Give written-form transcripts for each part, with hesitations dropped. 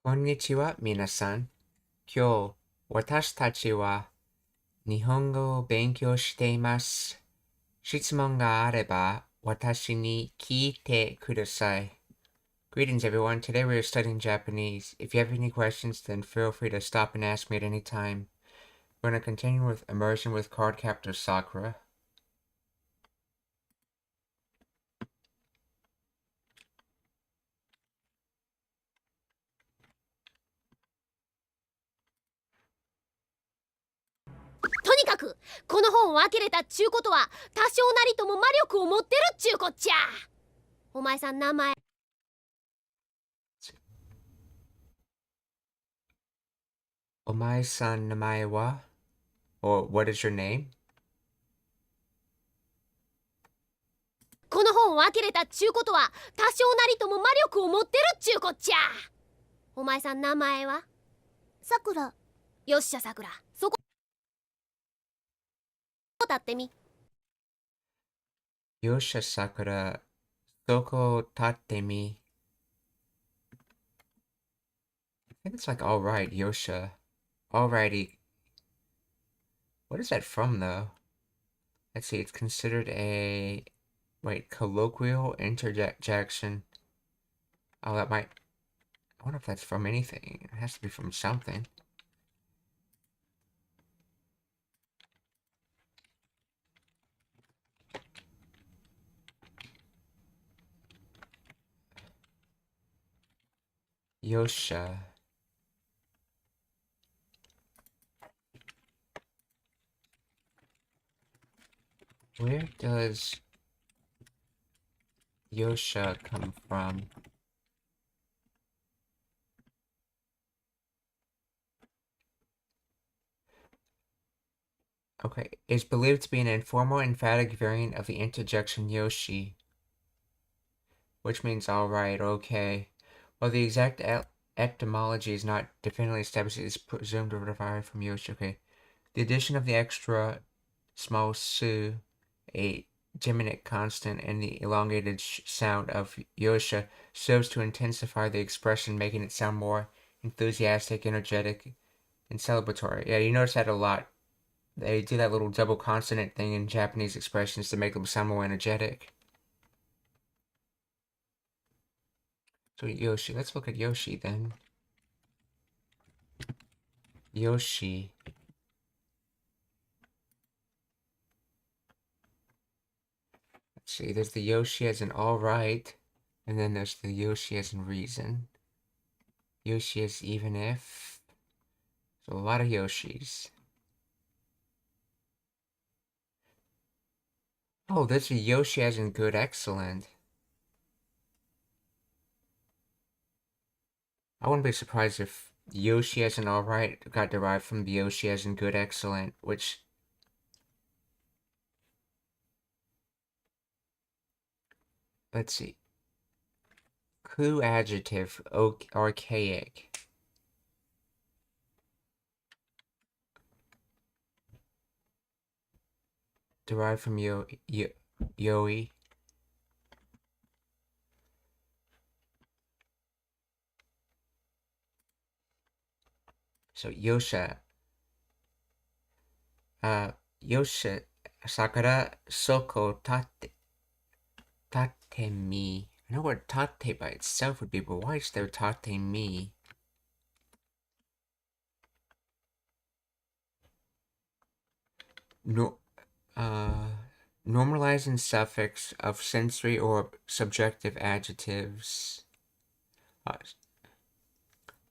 こんにちは、皆さん。今日、私たちは日本語を勉強しています。質問があれば、私に聞いてください。Greetings, everyone. Today we are studying Japanese. If you have any questions, then feel free to stop and ask me at any time. We're going to continue with Immersion with Card Captor Sakura.「とにかくこの本を開けれたっちゅうことは多少なりとも魔力を持ってるっちゅうこっちゃ。お前さん名前Omae-san namae wa? Or what is your name? この本を開けれたっちゅうことは多少なりとも魔力を持ってるっちゅうこっちゃ。お前さん名前はさくら。よっしゃさくら、そこ立ってみ。Yosha Sakura, Soko Tatemi. I think it's like alright, Yosha. Alrighty. What is that from, though? Let's see, it's considered a... Wait, colloquial interjection. Oh, that might... I wonder if that's from anything. It has to be from something. Yosha. Where does Yosha come from? Okay, is believed to be an informal emphatic variant of the interjection Yoshi, which means alright, okay. While the exact etymology is not definitively established, it is presumed to derive from Yoshi, okay. The addition of the extra small su, a geminate consonant, and the elongated sound of Yosha serves to intensify the expression, making it sound more enthusiastic, energetic, and celebratory. Yeah, you notice that a lot. They do that little double consonant thing in Japanese expressions to make them sound more energetic. So Yoshi, let's look at Yoshi then. Yoshi. Let's see, there's the Yoshi as in alright, and then there's the Yoshi as in reason. Yoshi as even if. So a lot of Yoshis. Oh, there's a Yoshi as in good, excellent. I wouldn't be surprised if Yoshi as in alright got derived from the Yoshi as in good, excellent, which... Let's see. Clue adjective, archaic. Derived from yoi. So Yosha. Yosha Sakura Soko Tate mi. I know what tate by itself would be, but why is there tate mi? No, normalizing suffix of sensory or subjective adjectives.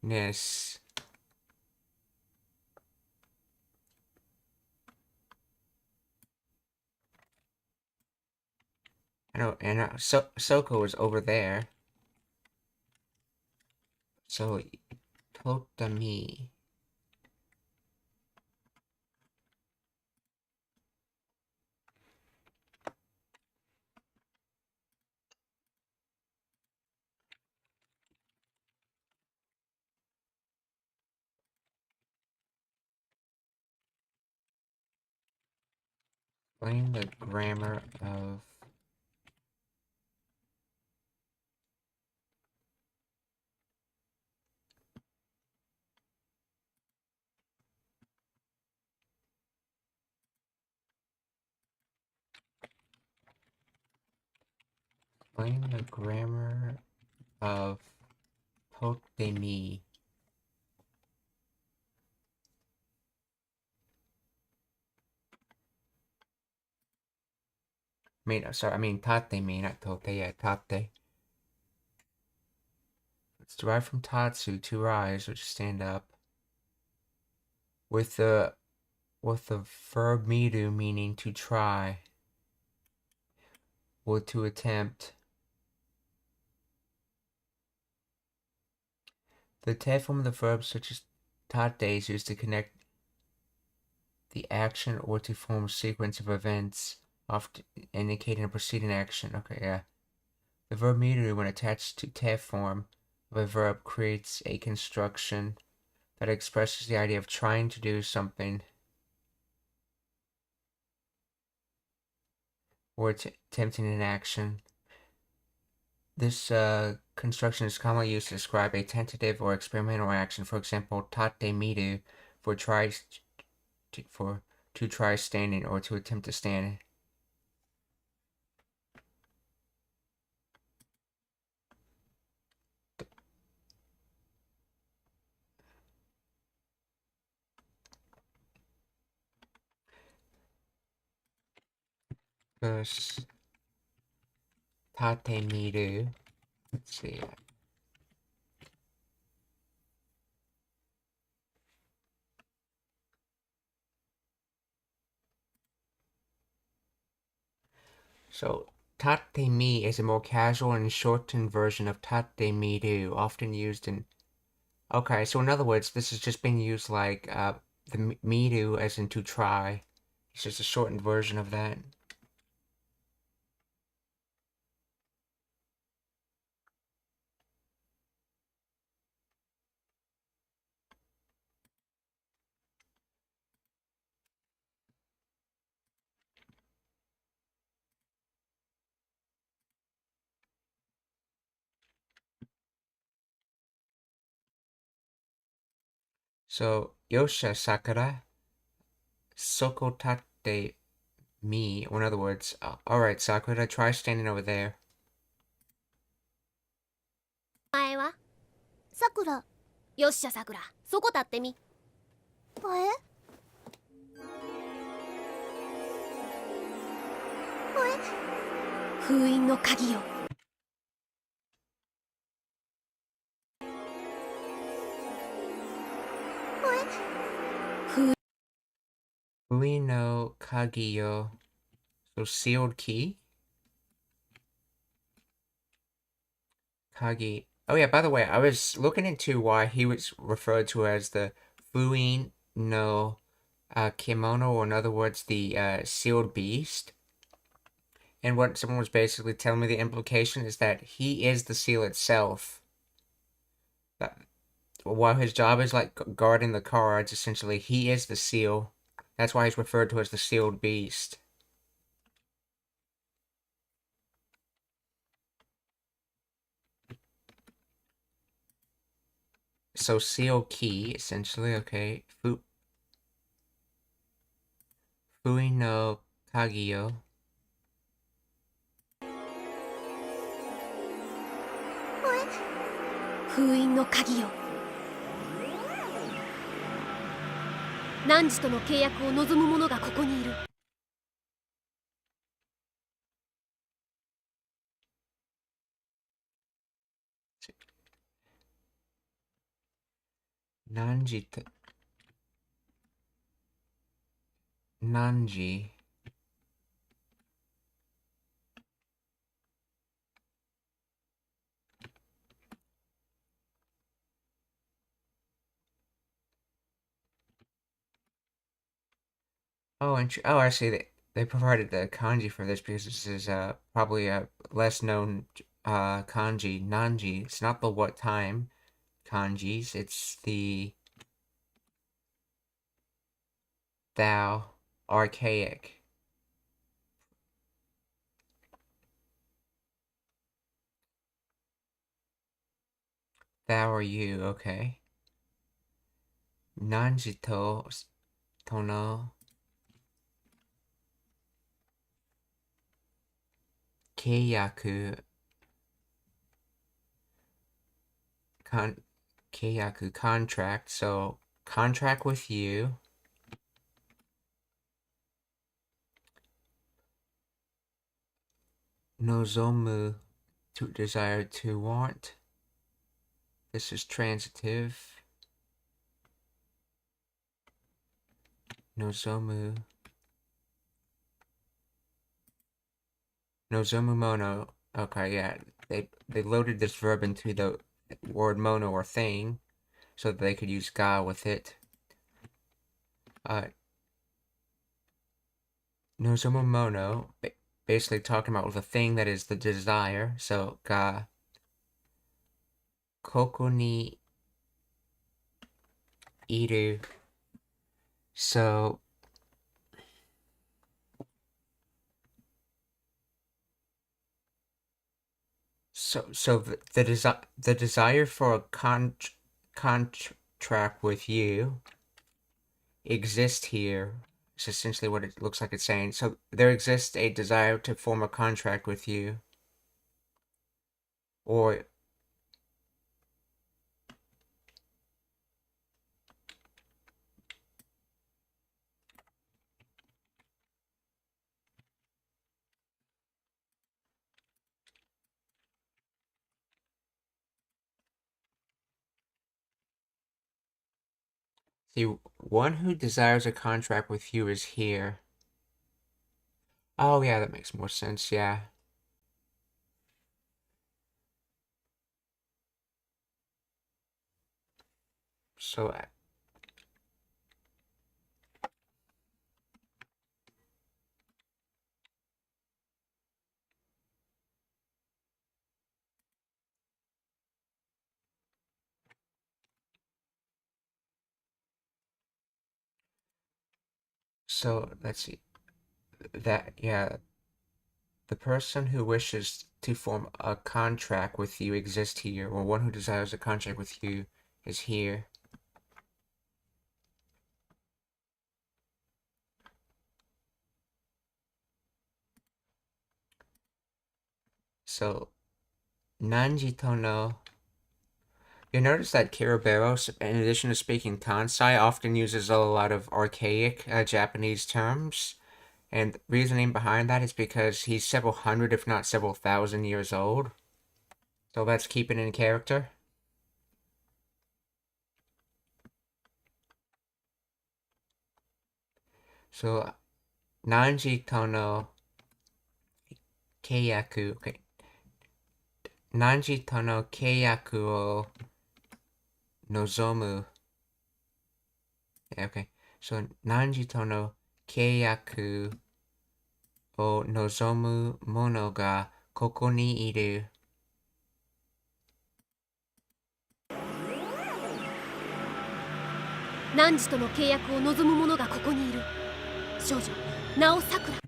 Ness. I know, and Soko is over there. So, Totami. Explain the grammar of Explain the grammar of totemi. I mean tatemi, not tote, yeah, tate. It's derived from tatsu, to rise, which is stand up. With the verb miru meaning to try or to attempt. The te form of the verb such as tate is used to connect the action or to form a sequence of events, often indicating a preceding action. Okay, yeah. The verb miru, when attached to te form of a verb, creates a construction that expresses the idea of trying to do something or attempting an action. This construction is commonly used to describe a tentative or experimental action. For example, tate miru for to try standing or to attempt to stand. First, tate miru. Let's see. So, tate mi is a more casual and shortened version of tate miru, often used in. Okay, so in other words, this is just being used like the miru as in to try. It's just a shortened version of that. So, Yosha Sakura, Soko tate mi, or in other words, alright, Sakura, try standing over there. 前はさくら。よっしゃさくら、そこ立ってみ。封印の鍵よ。We know Kagiyo. So, sealed key? Kagi. Oh yeah, by the way, I was looking into why he was referred to as the Fuin no kimono, or in other words, the sealed beast. And what someone was basically telling me, the implication is that he is the seal itself. That, while his job is like guarding the cards, essentially, he is the seal. That's why he's referred to as the sealed beast. So seal key, essentially, okay. Fui no Kagiyo. 封印の鍵よ。汝との契約を望む者がここにいる。Nanji. Oh, I see. They provided the kanji for this because this is probably a less known kanji, nanji. It's not the what time kanjis. It's the thou, archaic. Thou or you, okay. Nanji tono keiyaku Keiyaku, contract. So, contract with you. Nozomu, to desire, to want. This is transitive. Nozomu. Nozomu mono. Okay, yeah. They loaded this verb into the word mono or thing so that they could use ga with it. Nozomu mono, basically talking about the thing that is the desire. So ga koko ni iru. So the desire for a contract with you exists here. It's essentially what it looks like it's saying. So there exists a desire to form a contract with you, or see, one who desires a contract with you is here. Oh yeah, that makes more sense. Yeah. So let's see. That, yeah, the person who wishes to form a contract with you exists here, or one who desires a contract with you is here. So, Nanji Tono. You notice that Kiraberos, in addition to speaking Kansai, often uses a lot of archaic Japanese terms. And the reasoning behind that is because he's several hundred, if not several thousand years old. So let's keep it in character. So, Nanji Tono Keiyaku. Okay. Nanji Tono Keiyaku o Nozomu. Okay. So, Nanji Tono Keiyaku o Nozomu mono ga koko ni iru.汝との契約を望む者がここにいる。少女名をさくら。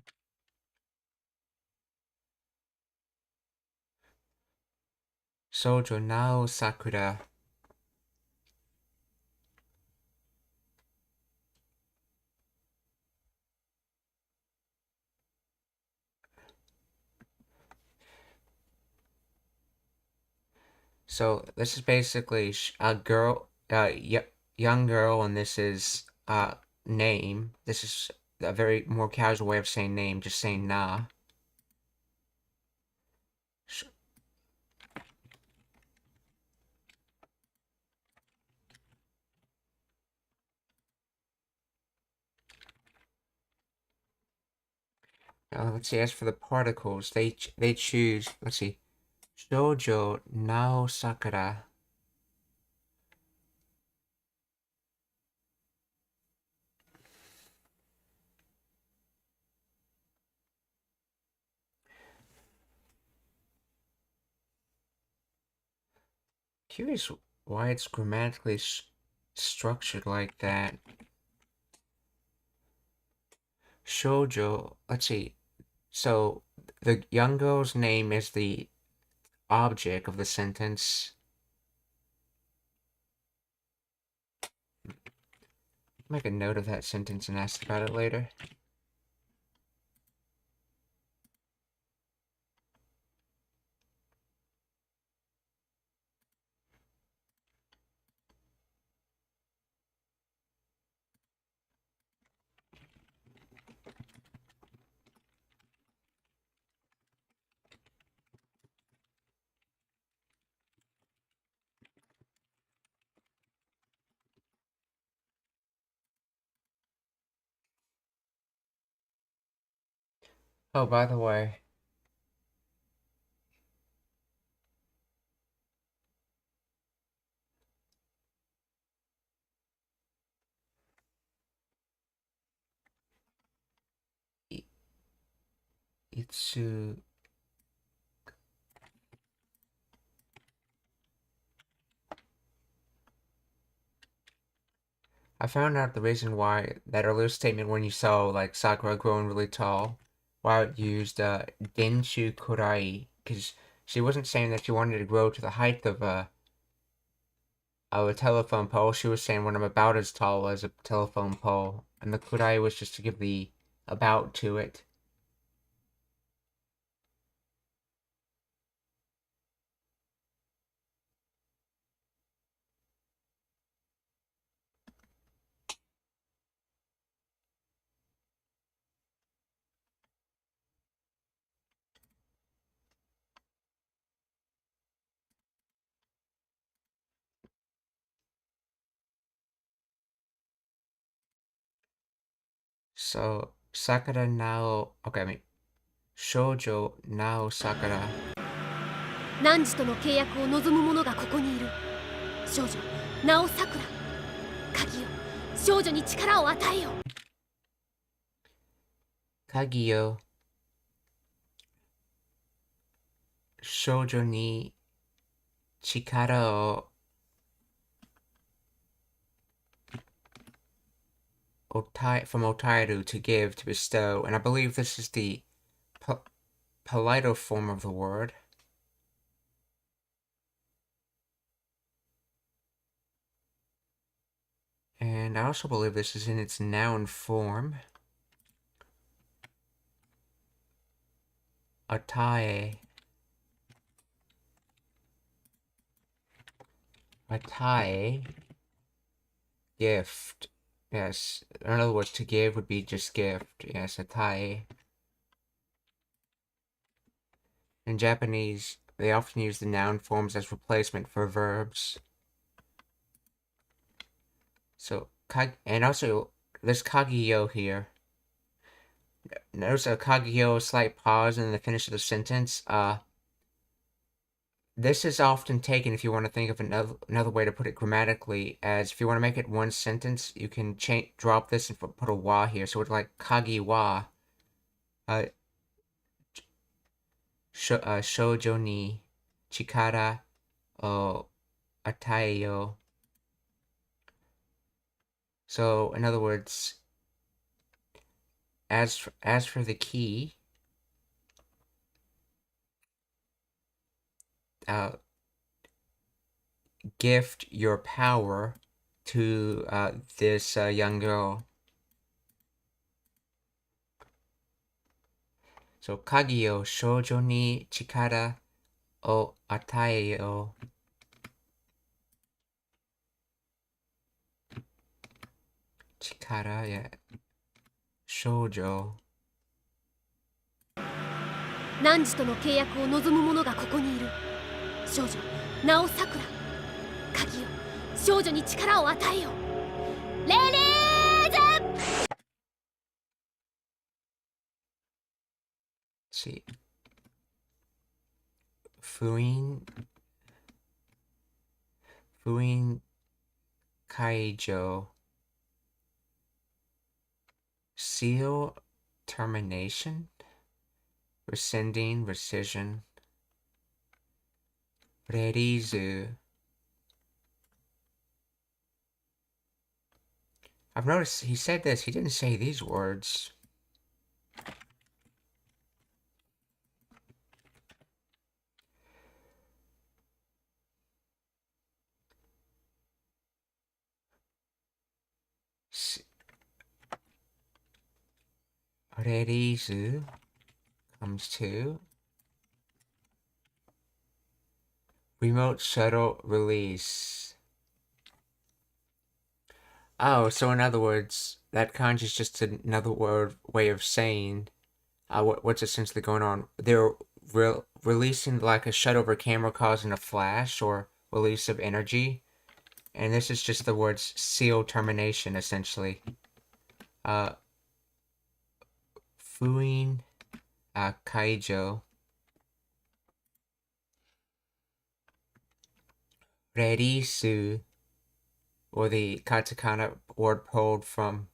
少女名をさくら。So this is basically a girl, young girl, and this is name. This is a very more casual way of saying name, just saying na. Let's see. As for the particles, they choose. Let's see. Shoujo Nao Sakura. Curious why it's grammatically structured like that. Shoujo. Let's see. So the young girl's name is the object of the sentence. Make a note of that sentence and ask about it later. Oh, by the way, I- Itsu. I found out the reason why that earlier statement when you saw like Sakura growing really tall, why it used Denshu Kurai, because she wasn't saying that she wanted to grow to the height of a telephone pole. She was saying when I'm about as tall as a telephone pole, and the Kurai was just to give the about to it. So Sakura now, okay, I mean Shoujo now Sakura. 汝との契約を望む者がここにいる。少女ナオサクラ、鍵よ、少女に力を与えよ。Kagiyo Shoujo ni chikara o from Otairu to give, to bestow, and I believe this is the politer form of the word. And I also believe this is in its noun form. Atae. Atae. Gift. Yes. In other words, to give would be just gift. Yes, atae. In Japanese, they often use the noun forms as replacement for verbs. So, and also, there's kagiyo here. Notice a kagiyo, slight pause in the finish of the sentence. This is often taken, if you want to think of another way to put it grammatically, as if you want to make it one sentence, you can drop this and put a wa here. So it's like kagi wa. Shoujo ni chikara o atae yo. So, in other words, as for the key, gift your power to this young girl. So, kagi o shoujo ni chikara o atae yo. Chikara, yeah. Shoujo. 汝との契約を望む者がここにいる。少女ナオサクラ、鍵よ、少女に力を与えよ。レレーズ。 See. Fuin Kaijo. Seal termination. Rescinding, rescission. Rerizu. I've noticed he said this, he didn't say these words. Rerizu comes to remote shuttle release. Oh, so in other words, that kanji is just another way of saying what's essentially going on. They're releasing like a shutover camera causing a flash or release of energy. And this is just the words seal termination, essentially. Fuin Kaijo. Rerisu, or the katakana word pulled from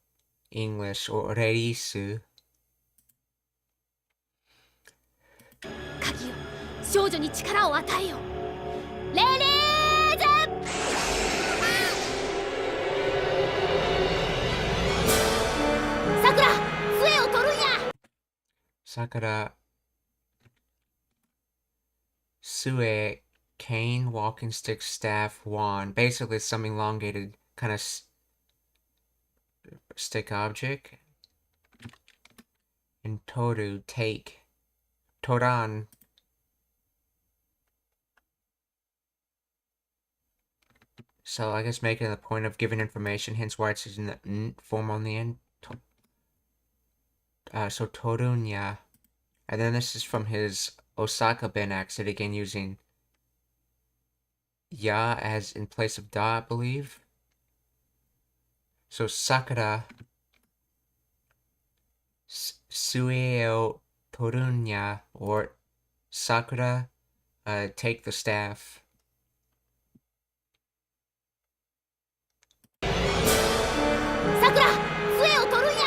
English, or rerisu. 鍵よ、少女に力を与えよ。レリーゼ。さくら、杖を取るんや。Sakura Sue cane, walking stick, staff, wand. Basically some elongated kind of stick object. And Toru, take. Toran. So I guess making the point of giving information, hence why it's using the n form on the end. So Torunya. And then this is from his Osaka Ben accent, again using ya as in place of da, I believe. So Sakura Sueo Torunya, or Sakura, take the staff. さくら、杖を取るんや。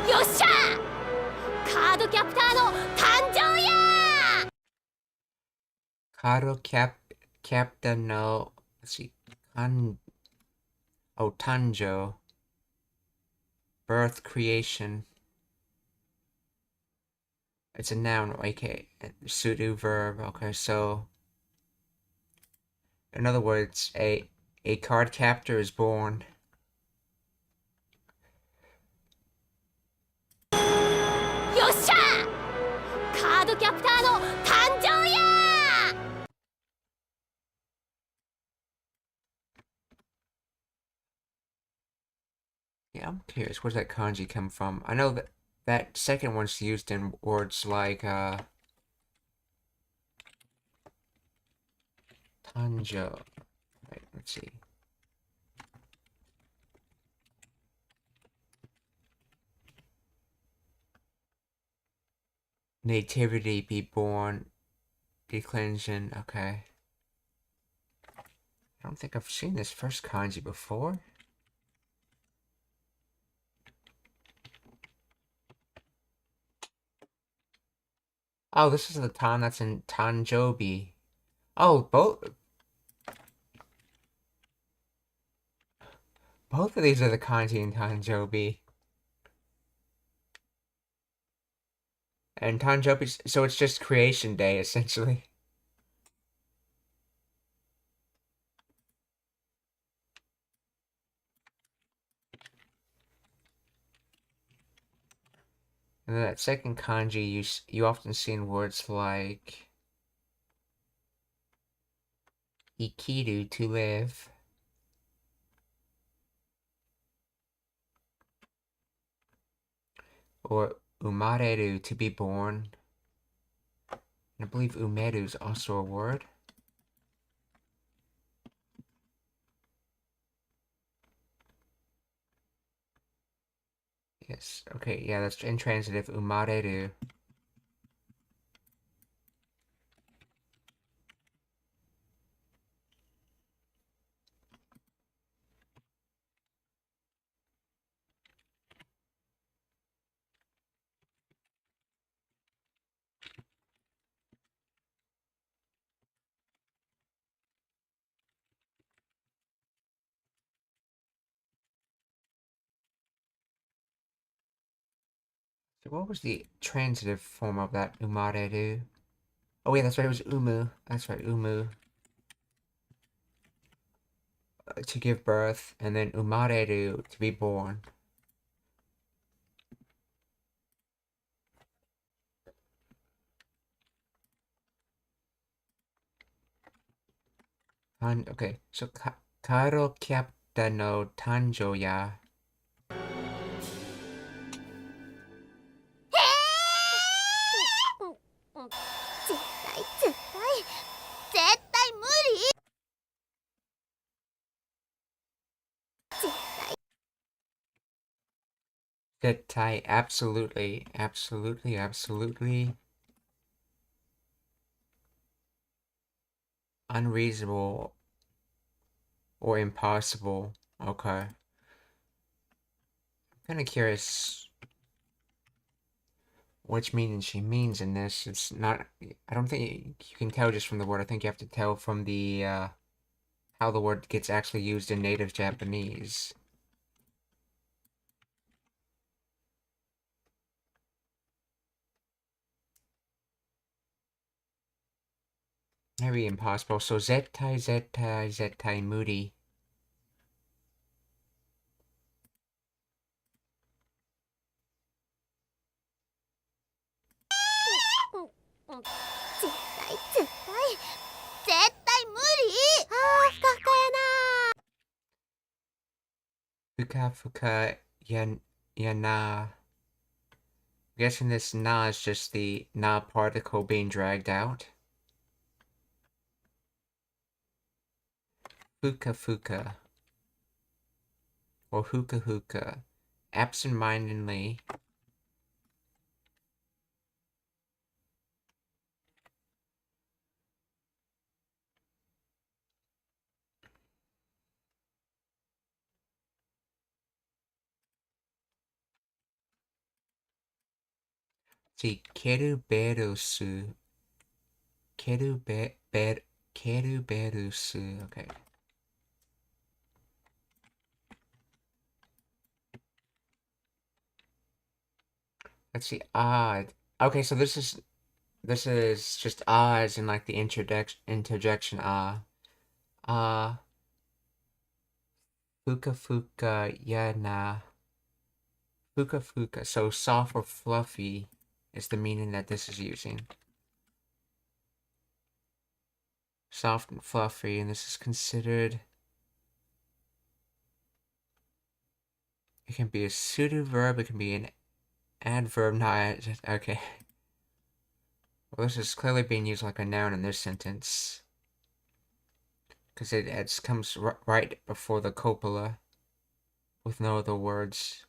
よっしゃ、カードキャプターの誕生や。Card Captor no, let's see, Tanjo. Birth, creation. It's a noun, okay, pseudo verb. Okay, so in other words, a card captor is born. よっしゃ、カードキャプターの誕生や。Yeah, I'm curious, where's that kanji come from? I know that second one's used in words like Tanjo. Right, let's see. Nativity, be born, declension, okay. I don't think I've seen this first kanji before. Oh, this is the tan that's in Tanjobi. Oh, both of these are the kanji in Tanjobi. And Tanjobi, so it's just creation day, essentially. And then that second kanji you often see in words like ikiru, to live. Or umareru, to be born. And I believe umeru is also a word. Yes, okay, yeah, that's intransitive, umareru. So what was the transitive form of that umareru? Oh yeah, that's right, it was umu. That's right, umu. To give birth, and then umareru, to be born. Okay, so Karo Capta no Tanjo ya. 絶対絶対絶対無理。Zettai, absolutely, absolutely, absolutely unreasonable or impossible. Okay. I'm kind of curious which meaning she means in this. It's not, I don't think you can tell just from the word. I think you have to tell from the, how the word gets actually used in native Japanese. Maybe impossible. So zettai, zettai, zettai, moody. Fuka fuka yana. I'm guessing this na is just the na particle being dragged out. Fuka fuka. Or hookah hookah. Absent-mindedly. See, keruberusu. Keruberusu. Okay. Let's see. Odd. Okay, so this is just ah as in like the interjection ah. Ah. Fuka fuka yana. Fuka fuka. So soft or fluffy is the meaning that this is using. Soft and fluffy, and this is considered. It can be a pseudo verb. It can be an adverb. Not okay. Well, this is clearly being used like a noun in this sentence. Because it comes right before the copula. With no other words.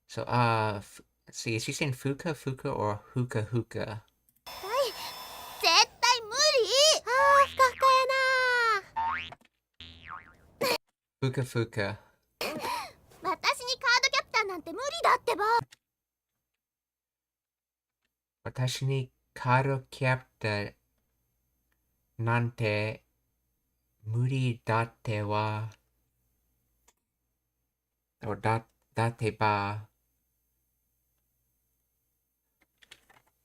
So, let's see. Is he saying fuka fuka or hookah hookah? Fuka fuka. 私にカードキャプターなんて無理だってば。私にカードキャプターなんて無理だっては。orだってば。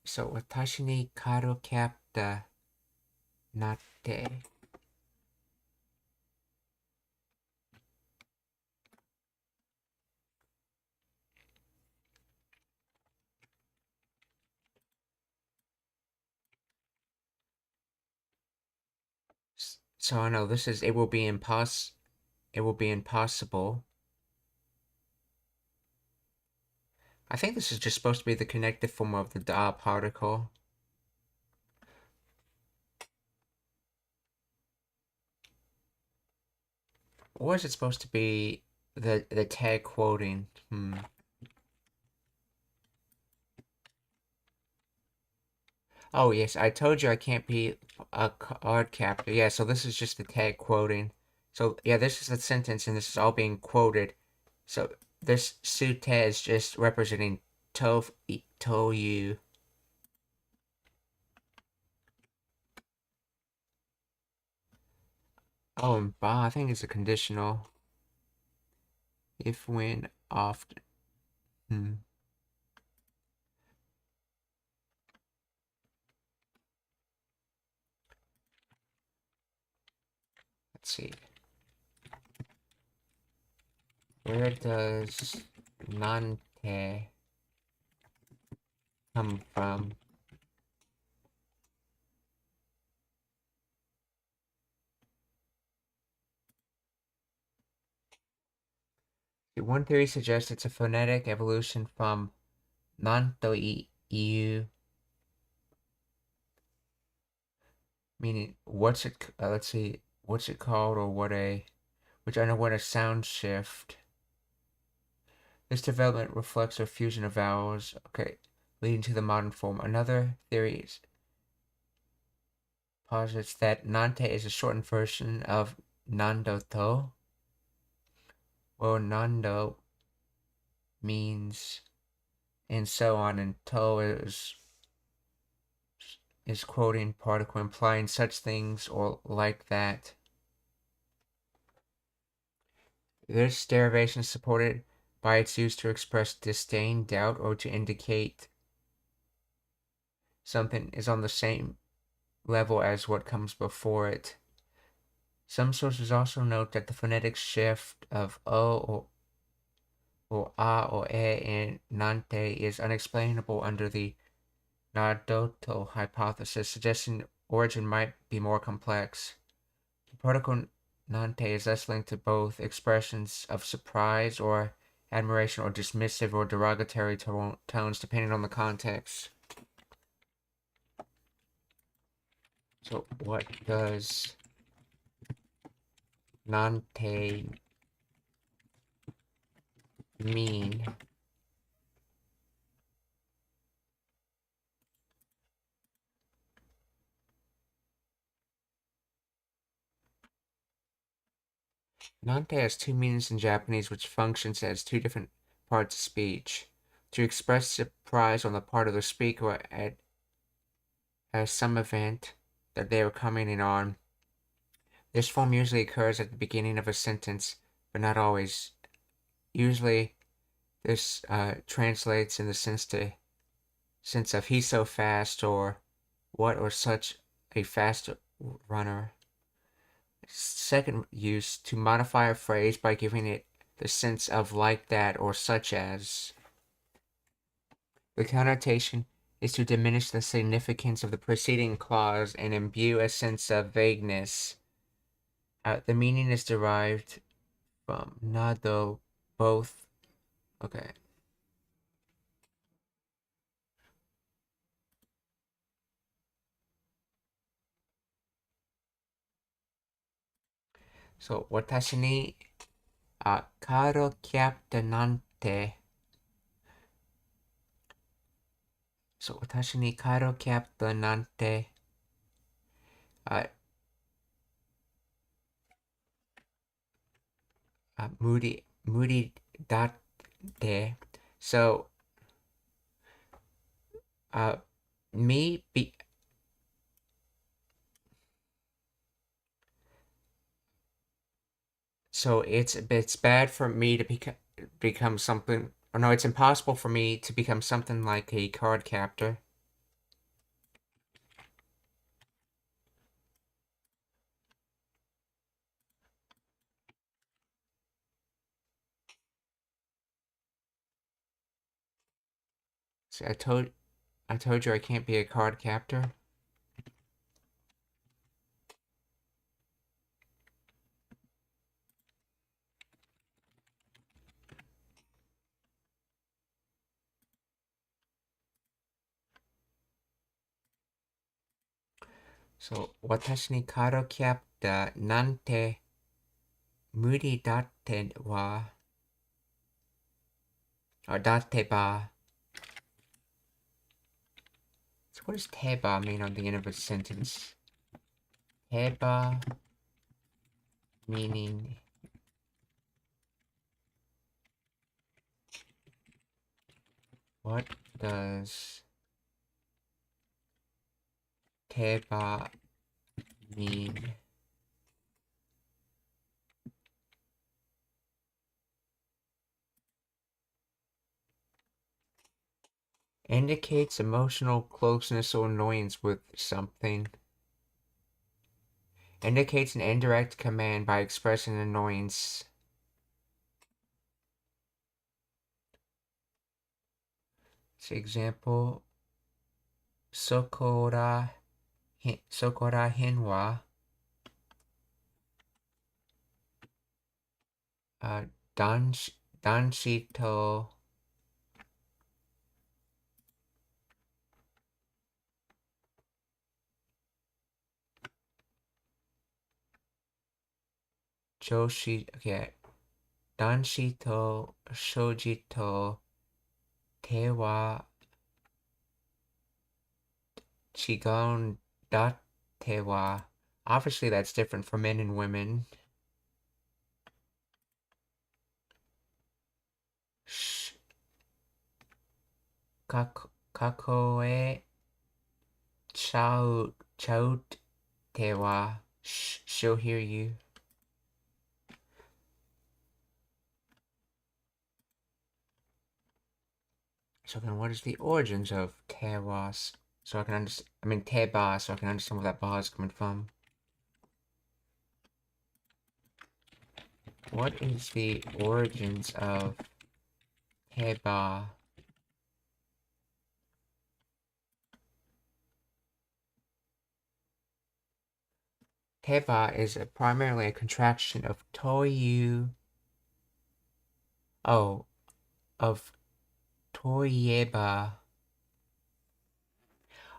So, 私にカードキャプターなって。So I know this is it will be impossible. I think this is just supposed to be the connective form of the da particle. Or is it supposed to be the tag quoting? Oh yes, I told you I can't be a card captor. Yeah, so this is just the tag quoting. So yeah, this is the sentence and this is all being quoted. So this sute is just representing to you. Oh, and ba, I think it's a conditional. If, when, often. Let's see. Where does nante come from? One theory suggests it's a phonetic evolution from nanto iu, meaning what's it? Let's see, what's it called, or what a, which I know what a sound shift. This development reflects a fusion of vowels, leading to the modern form. Another theory posits that Nante is a shortened version of Nandoto. Well, Nando means and so on, and to is quoting particle implying such things or like that. This derivation is supported by its use to express disdain, doubt, or to indicate something is on the same level as what comes before it. Some sources also note that the phonetic shift of o or a or e in Nante is unexplainable under the Nardoto hypothesis, suggesting origin might be more complex. The particle Nante is thus linked to both expressions of surprise or admiration or dismissive or derogatory tones depending on the context. So what does Nante mean? Nante has two meanings in Japanese which functions as two different parts of speech. To express surprise on the part of the speaker at some event that they are commenting on. This form usually occurs at the beginning of a sentence, but not always. Usually, this translates in the sense of he's so fast, or what, or such a fast runner. Second use, to modify a phrase by giving it the sense of like that or such as. The connotation is to diminish the significance of the preceding clause and imbue a sense of vagueness. The meaning is derived from nado, both. Okay. So, 私に、カードキャプターなんて、私にカードキャプターなんて、無理だって。So, me be so it's bad for me to become something. Or no, it's impossible for me to become something like a card captor. See, I told you I can't be a card captor. So, 私にカードキャプターなんて無理だっては、だってば. So what does teba mean on the end of a sentence? Teba meaning what does teba mean? Indicates emotional closeness or annoyance with something. Indicates an indirect command by expressing annoyance. So example, Sokora hen wa danshi to Joshi. Okay. Danshi to shoji to te wa chigon datte wa. Obviously, that's different for men and women. Kakoe chout te wa. She'll hear you. So then, what is the origins of tewas? So I can understand. I mean, teba. So I can understand where that ba is coming from. What is the origins of teba? Teba is primarily a contraction of toyu. Oh, of toyeba.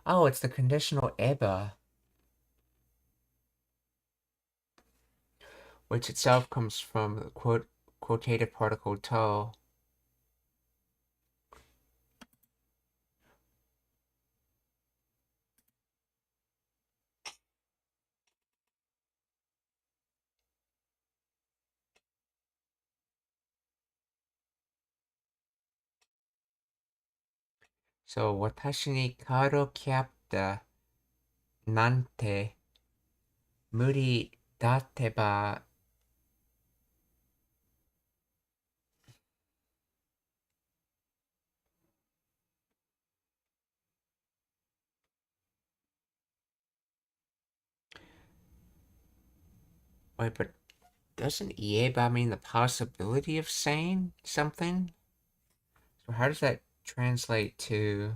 Oh, it's the conditional eba, which itself comes from the quotative particle to. So, watashi ni card captor nante muri datteba. Wait, but doesn't ieba mean the possibility of saying something? So how does that translate to...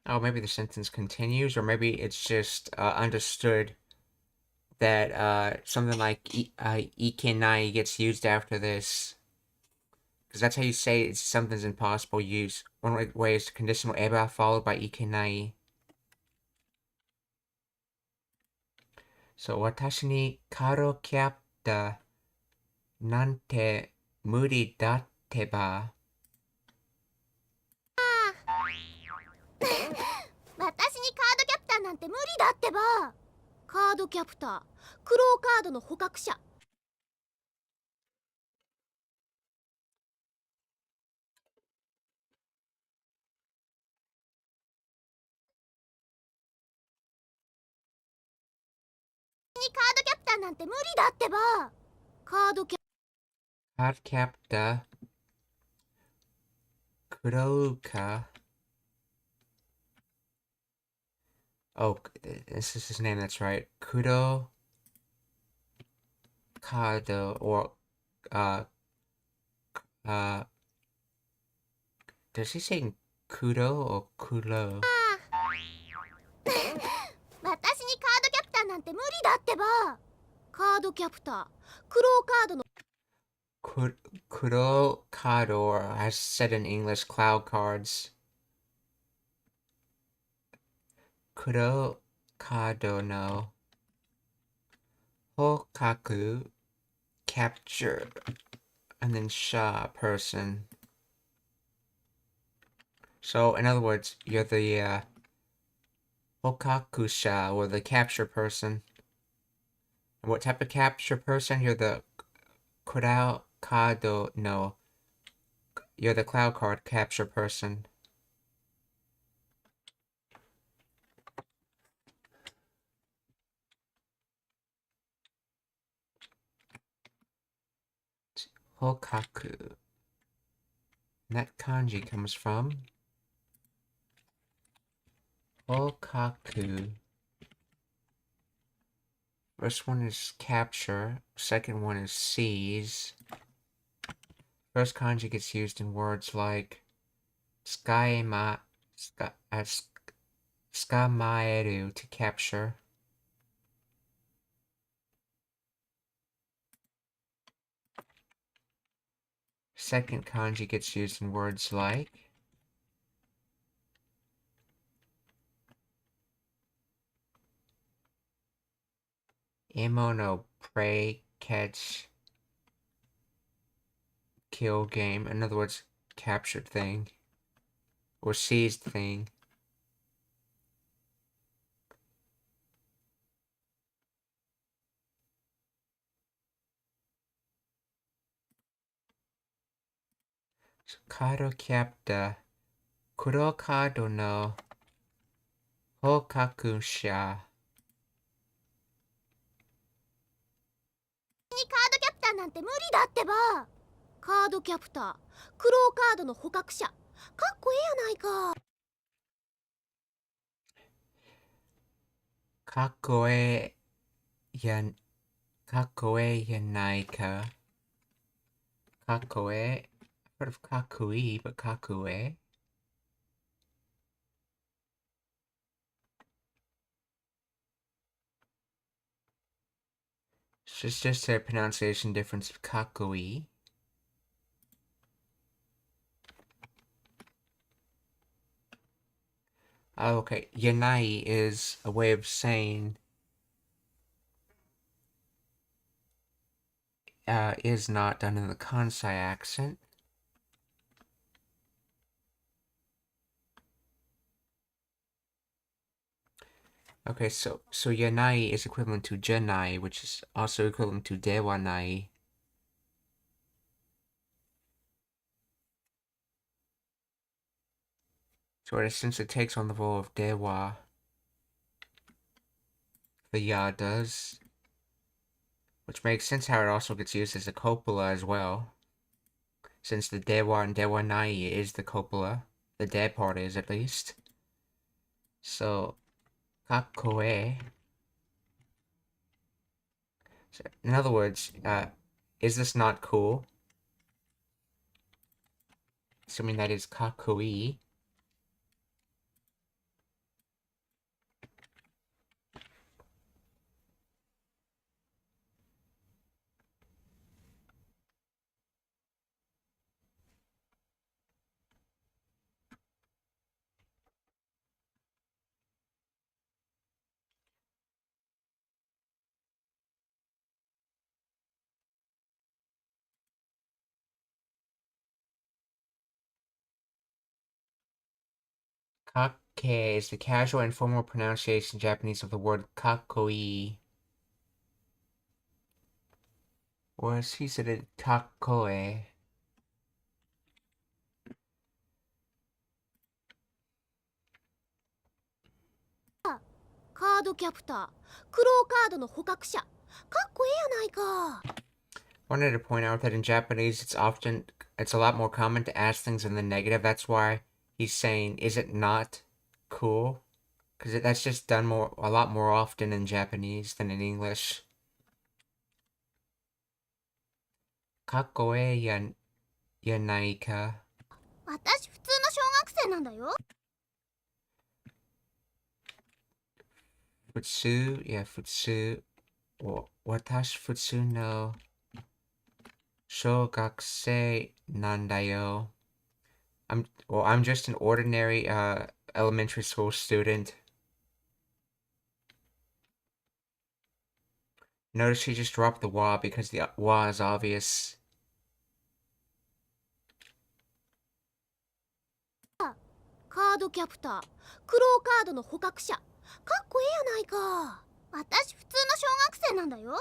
Oh, maybe the sentence continues, or maybe it's just understood that something like ikenai gets used after this. Because that's how you say it's something's impossible use. One way is conditional eba followed by ikenai. So, watashi ni karo kyapta nante muri datte ba. 私にカードキャプターなんて無理だってば。カードキャプター、クローカードの捕獲者。にカードキャプターなんて無理だってば。カードキャ Card Captor Sakura. Oh, this is his name, that's right. Kudo Kado, or, does he say Kudo or Kulo? 私にカードキャプターなんて無理だってば。カードキャプター、クローカードの Kudo Kado has said in English cloud cards. Kudo Kado no Hokaku capture, and then Sha person. So in other words, you're the Hokakusha, or the capture person. And what type of capture person? You're the Kurao Kado no. You're the cloud card capture person. Hokaku. And that kanji comes from Hokaku. First one is capture. Second one is seize. First kanji gets used in words like skamaeru, to capture. second kanji gets used in words like imo no prey, catch, kill game. In other words, captured thing or seized thing. So, Card Captor Sakura Kado no Hokakusha. カードキャプターなんて無理だってば。カードキャプター、クローカードの捕獲者。かっこええやないか。かっこええやないか。かっこええ I've heard of kakui, but kakue? It's just a pronunciation difference of kakui. Oh, okay. Yanai is a way of saying is not done in the Kansai accent. Okay, so yanai is equivalent to janai, which is also equivalent to dewanai. So since it takes on the role of dewa, the ya does, which makes sense how it also gets used as a copula as well, since the dewa and dewanai is the copula, the de part is at least. So kakkoe. So, in other words, is this not cool? Assuming that is kakui. Kake is the casual and formal pronunciation in Japanese of the word kakoi. Or as he said it, kakoe. カードキャプター、クローカードの捕獲者。かっこええやないか。Wanted to point out that in Japanese it's a lot more common to ask things in the negative. That's why he's saying, is it not cool? Because that's just done a lot more often in Japanese than in English. Kakoe yanai ka. 私普通の小学生なんだよ。Futsu, yeah, futsu. Watashi futsu no shogakusei nandayo. I'm just an ordinary elementary school student. Notice she just dropped the wa because the wa is obvious. カードキャプター、クローカードの捕獲者。かっこええやないか。私普通の小学生なんだよ。か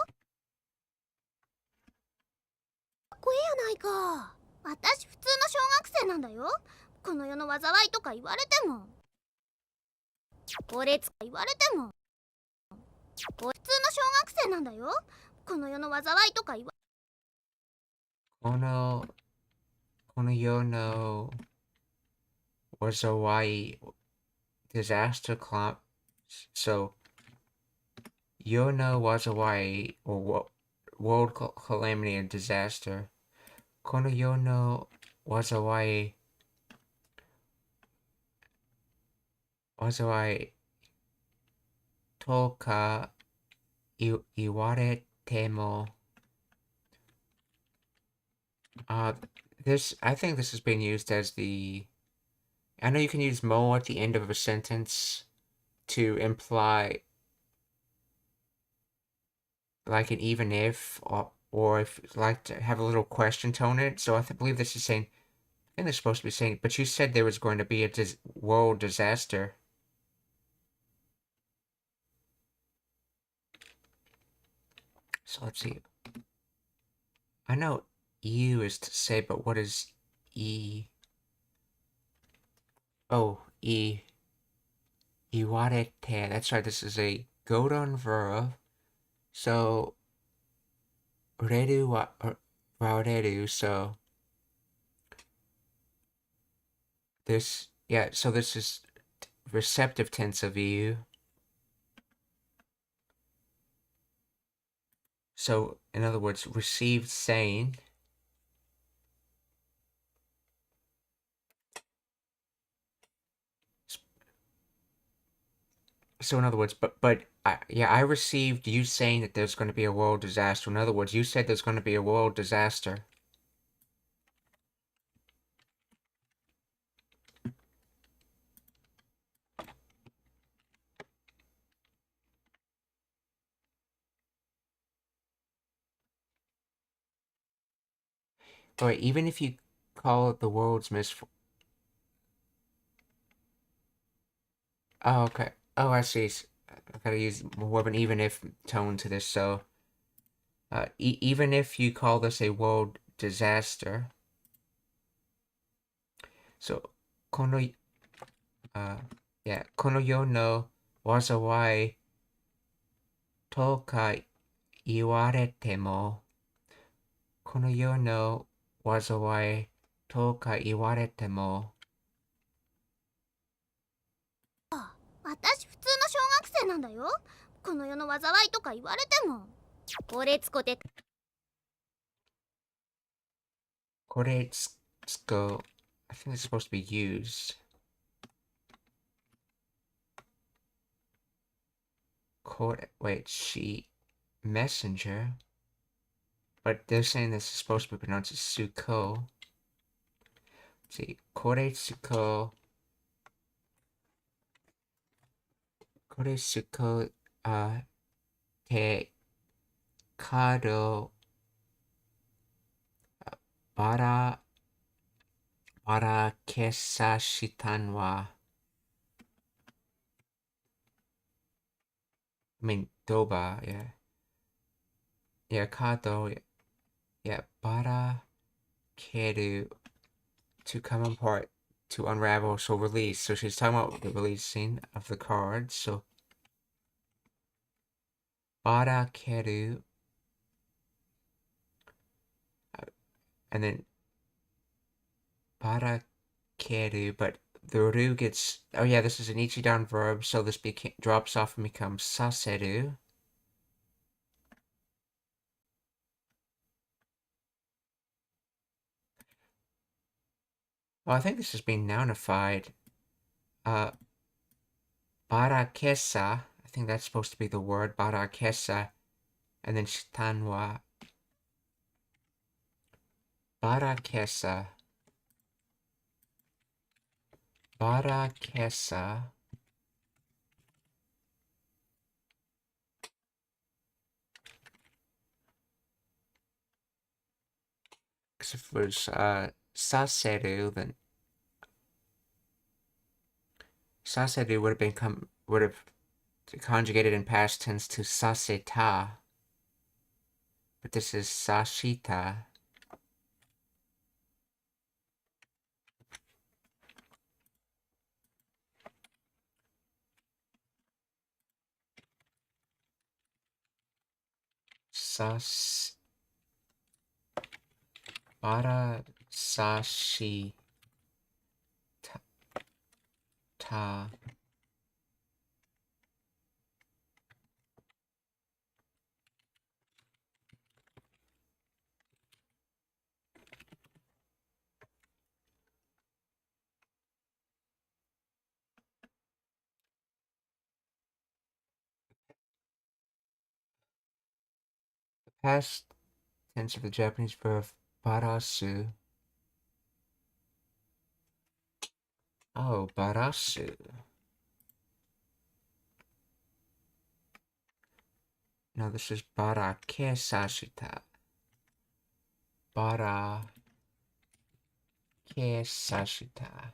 っこええやないか。私普通の小学生なんだよ。この世の災いとか言われても。俺つか言われても。俺普通の小学生なんだよ。この世の災いとか言わ。Kono yo no wazawai disaster climb. So yo no wazawai or world calamity and disaster. Kono yo no wazawai toka iwarete mo I think this is being used as the. I know you can use mo at the end of a sentence to imply like an even if, or if like to have a little question tone in it. So believe this is saying. I think they're supposed to be saying, but you said there was going to be a world disaster. So let's see. I know you is to say, but what is e? Oh, iwarete. That's right. This is a go-down verb. So redu wa redu. So this, yeah. So this is receptive tense of you. So in other words, received saying. So in other words, but I received you saying that there's going to be a world disaster. In other words, you said there's going to be a world disaster. All right, even if you call it the world's misfortune. Oh, okay. Oh, I see. I gotta use more of an even if tone to this. So, even if you call this a world disaster, so kono yeah, kono yo no wazawai to ka iwarete mo, kono yo no wazawai to ka iwarete mo. 私普通の小学生なんだよ。この世の災いとか言われても。これつこて。Kore tsuko, I think it's supposed to be used. Wait, she messenger, but they're saying this is supposed to be pronounced as Suko. Let's see, Kore Suko, te kado bara kesa shitan wa. I mean, doba, yeah. Yeah, kado, yeah, bara keru, to come apart, to unravel, so release. So she's talking about the releasing of the cards. So bara keru, and then bara keru, but the ru gets. Oh yeah, this is an ichidan verb, so this drops off and becomes saseru. Well, I think this has been nounified. Uh, barakesa. I think that's supposed to be the word barakesa, and then shitanwa. Barakesa. Barakesa. Because if it was saseru, then saseru would have conjugated in past tense to saseta, but this is sashita. Bara sashi ta. Past tense of the Japanese verb Barasu. Oh, Barasu. No, this is Barake Sashita. Barake Sashita.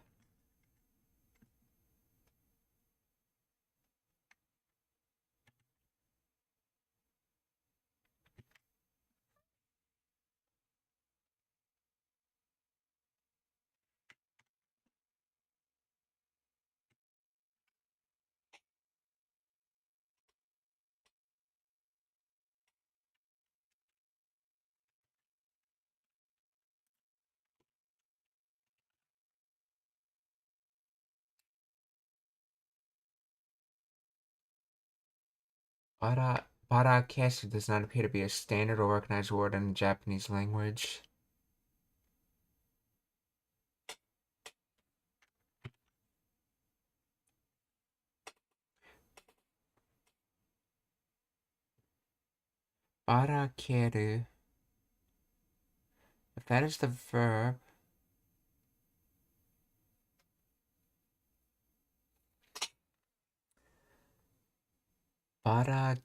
Barakesu does not appear to be a standard or recognized word in the Japanese language. Barakeru. If that is the verb, bara.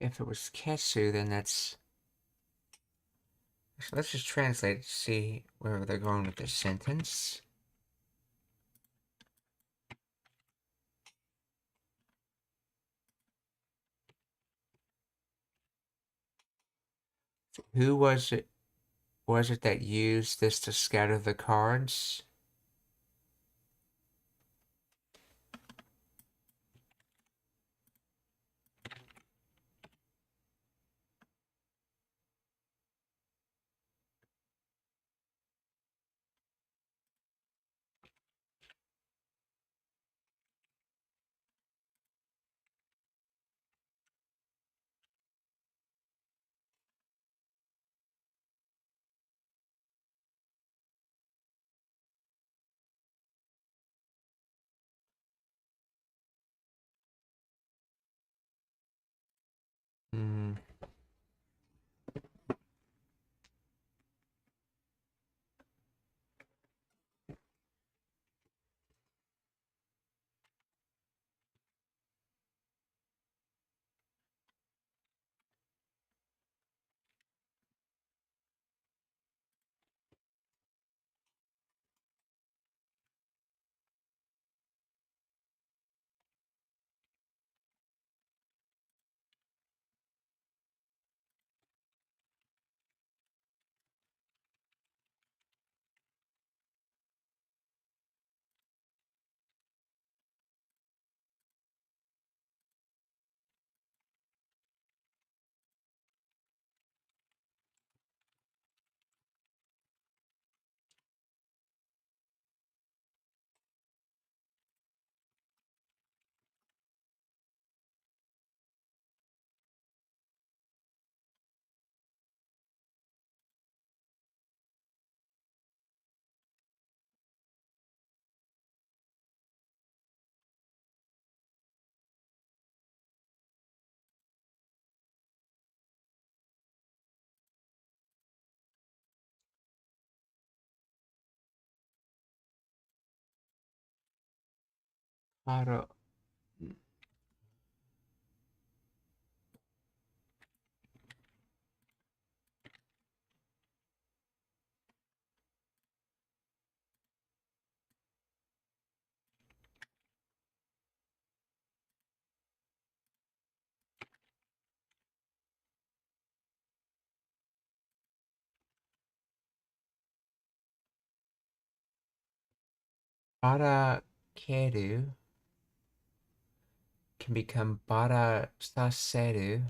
If it was kesu, then that's. So let's just translate to see where they're going with this sentence. Who was it? Was it that used this to scatter the cards? Hmm. Bara. Barakeru. can become bara saseru.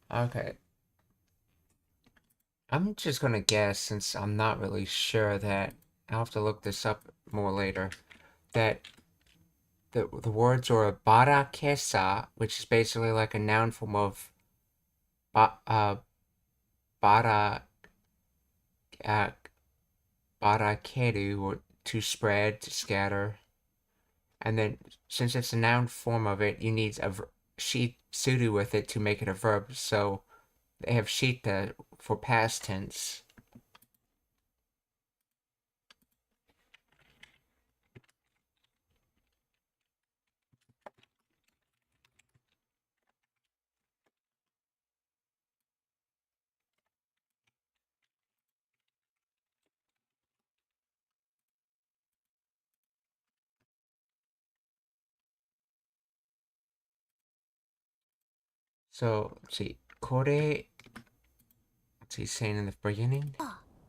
Okay. I'm just gonna guess, since I'm not really sure, that I'll have to look this up more later, that the words are bara kesa, which is basically like a noun form of bara uh, barakeru, or to spread, to scatter. And then, since it's a noun form of it, you need a shitsu with it to make it a verb. So they have shita for past tense. So let's see. Kore. What's he saying in the beginning?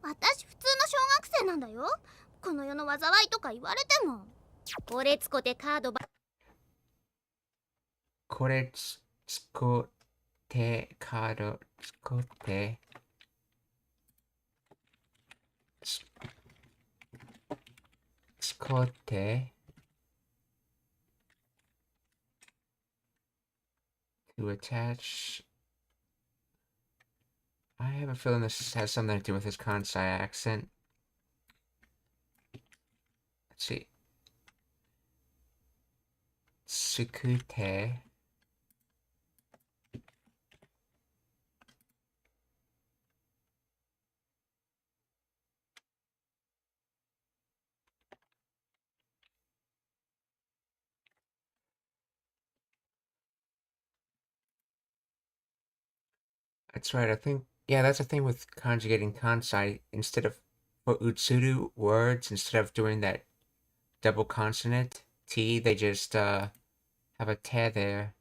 私普通の小学生なんだよ。この世の災いとか言われても。これつこてカードば。これつこてカードつこてつこて to attach. I have a feeling this has something to do with his Kansai accent. Let's see. Tsukute. That's right, I think, yeah, that's the thing with conjugating Kansai. Instead of, for Utsuru words, instead of doing that double consonant, T, they just, have a te there.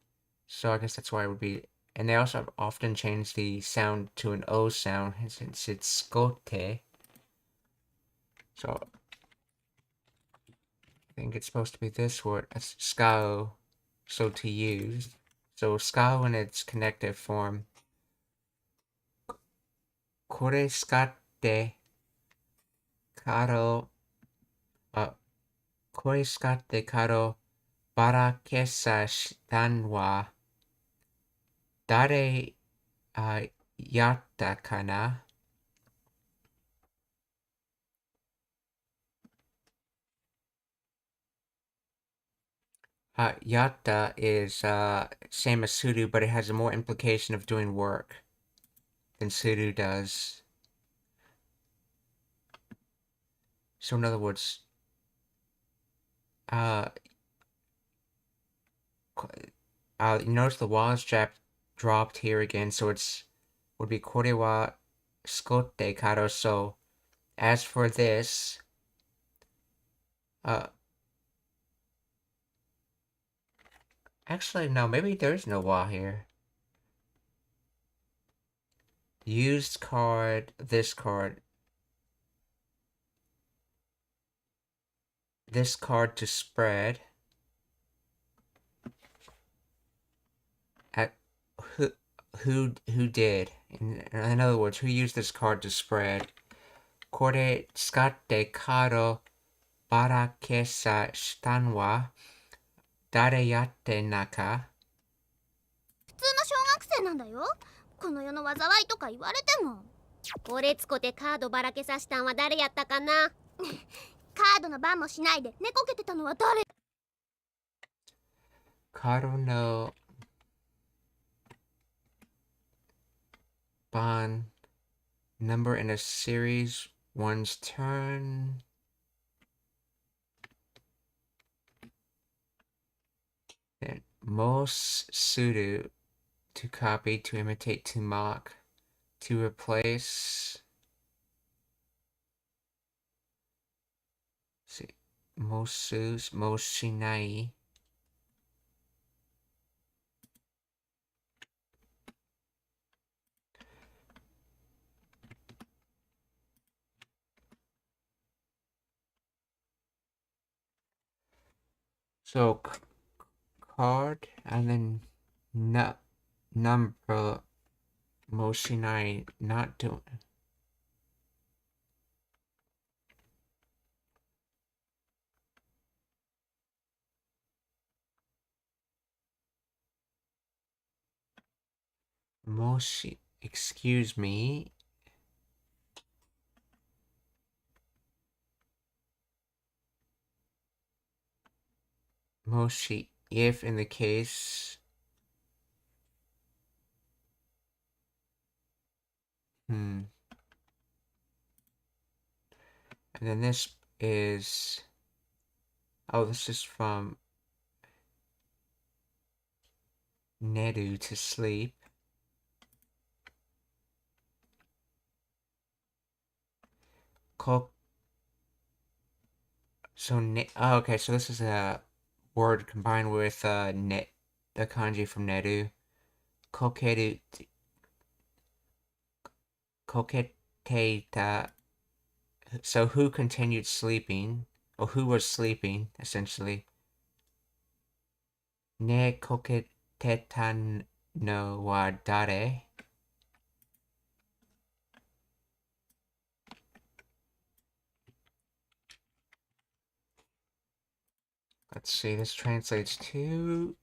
So I guess that's why it would be, and they also often change the sound to an O sound, since it's skote. So, I think it's supposed to be this word, skao, so to use. So, skao in its connective form. Kore skatte karo, kore skatte karo barakesa shitan wa dare yatta kana? Yatta is same as suru, but it has a more implication of doing work than suru does. So in other words, you notice the wa is dropped here again, so it's would be kore wa skotte karo. So as for this, actually no, maybe there's no wa here. Used card, this card to spread. At who did? In other words, who used this card to spread? Kore tsukatte karo barakesa shitan wa dare yatte naka? 普通の小学生なんだよ。この世の災いとか言われても。これつこてカードばらけさしたんは誰やったかな。カードの番もしないで寝こけてたのは誰。カードの番 number in a series, one's turn. Then most suited to copy, to imitate, to mock, to replace. Let's see, most shinai. So card, and then number Moshinai not doing. Moshi, excuse me. Moshi, if in the case. And then this is. Oh, this is from Nedu to sleep. So, oh, okay, so this is a word combined with the kanji from Nedu. Kokeru. Koketeta. So, who continued sleeping? Or who was sleeping, essentially. Ne koketeta no wa dare? Let's see, this translates to.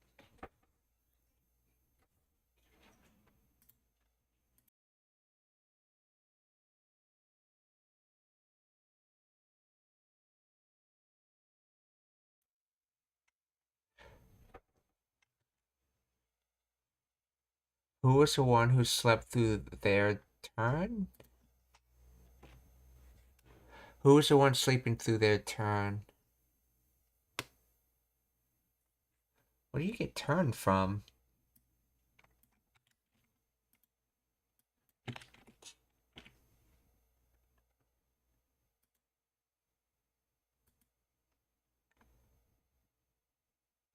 Who was the one who slept through their turn? Who was the one sleeping through their turn? Where do you get turn from?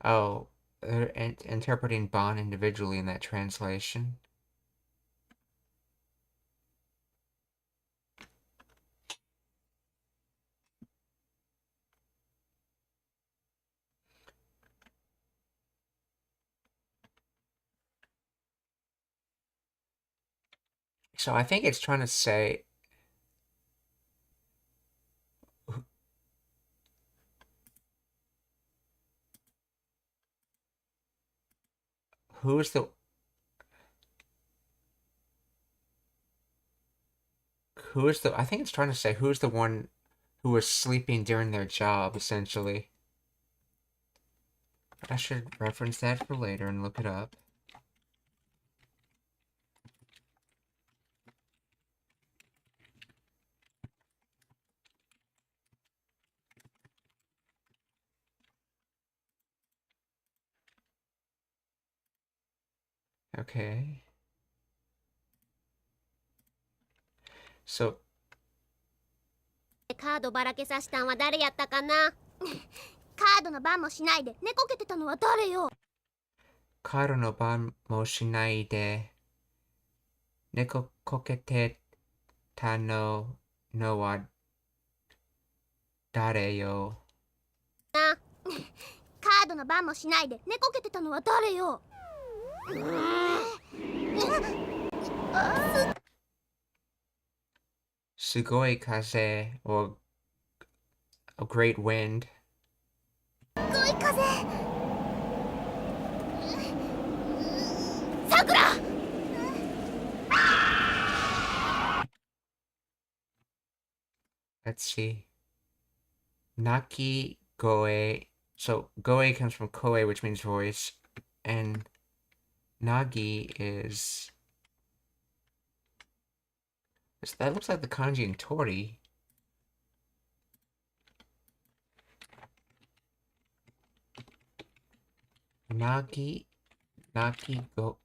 Oh, they're interpreting Bon individually in that translation. So I think it's trying to say who's the I think it's trying to say who's the one who was sleeping during their job, essentially. I should reference that for later and look it up. Okay. So カードばらけさせたんは誰やったかな。カードの番もしないで寝こけてたのは誰よ。カードの番もしないで猫こけてたのは誰よ。な。カードの番もしないで寝こけてたのは誰よ。すごい風 or a great wind. すごい風。さくら。Let's see. Naki goe. So goe comes from koe, which means voice, and nagi is. That looks like the kanji in Tori. Nagi goe.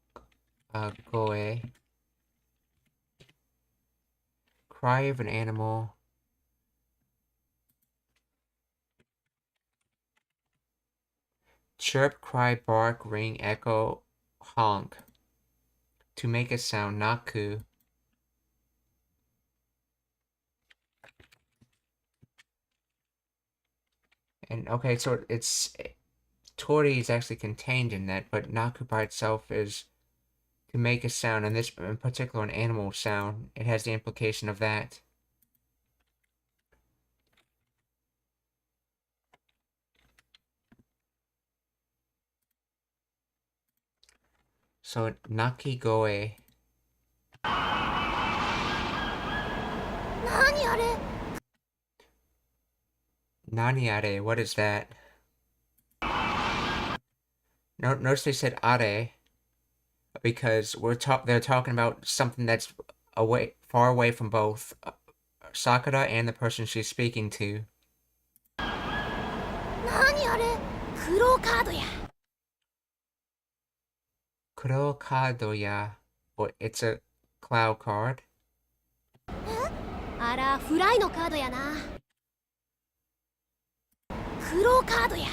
Cry of an animal. Chirp, cry, bark, ring, echo, honk. To make a sound, naku. And okay, so it's tori is actually contained in that, but naku by itself is to make a sound, and this in particular an animal sound. It has the implication of that. So naki goe. 何あれ Nani are? What is that? Notice they said are because they're talking about something that's far away from both Sakura and the person she's speaking to. 何あれクローカードや Kuro kado ya. Well, it's a cloud card. あらフライのカードやなクローカードや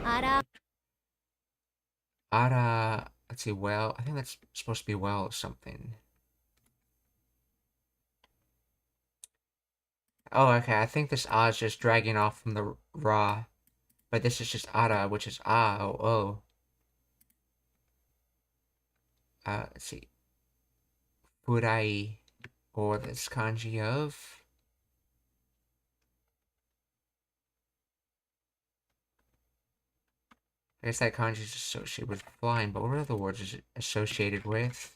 あら Ara, let's see, well, I think that's supposed to be well or something. Oh, okay, I think this A is just dragging off from the Ra. But this is just Ara, which is A-O-O. Let's see. Furai, or this kanji of... I guess that kanji is associated with flying, but what other words is it associated with?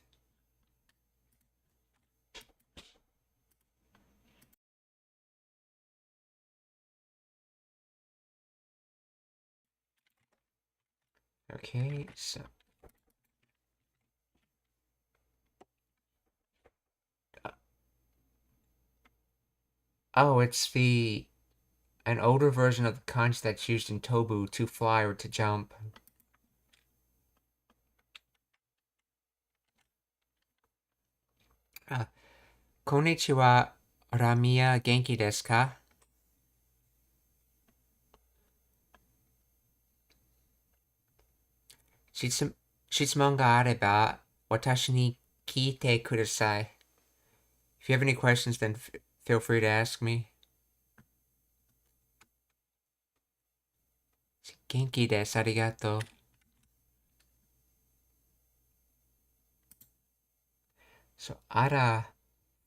Okay, so... Oh, it's an older version of the kanji that's used in Tobu to fly or to jump. Konnichiwa, Ramiya genki desu ka? 質問があれば私に聞いてください. If you have any questions, then feel free to ask me. 元気です。ありがとう. So, あら、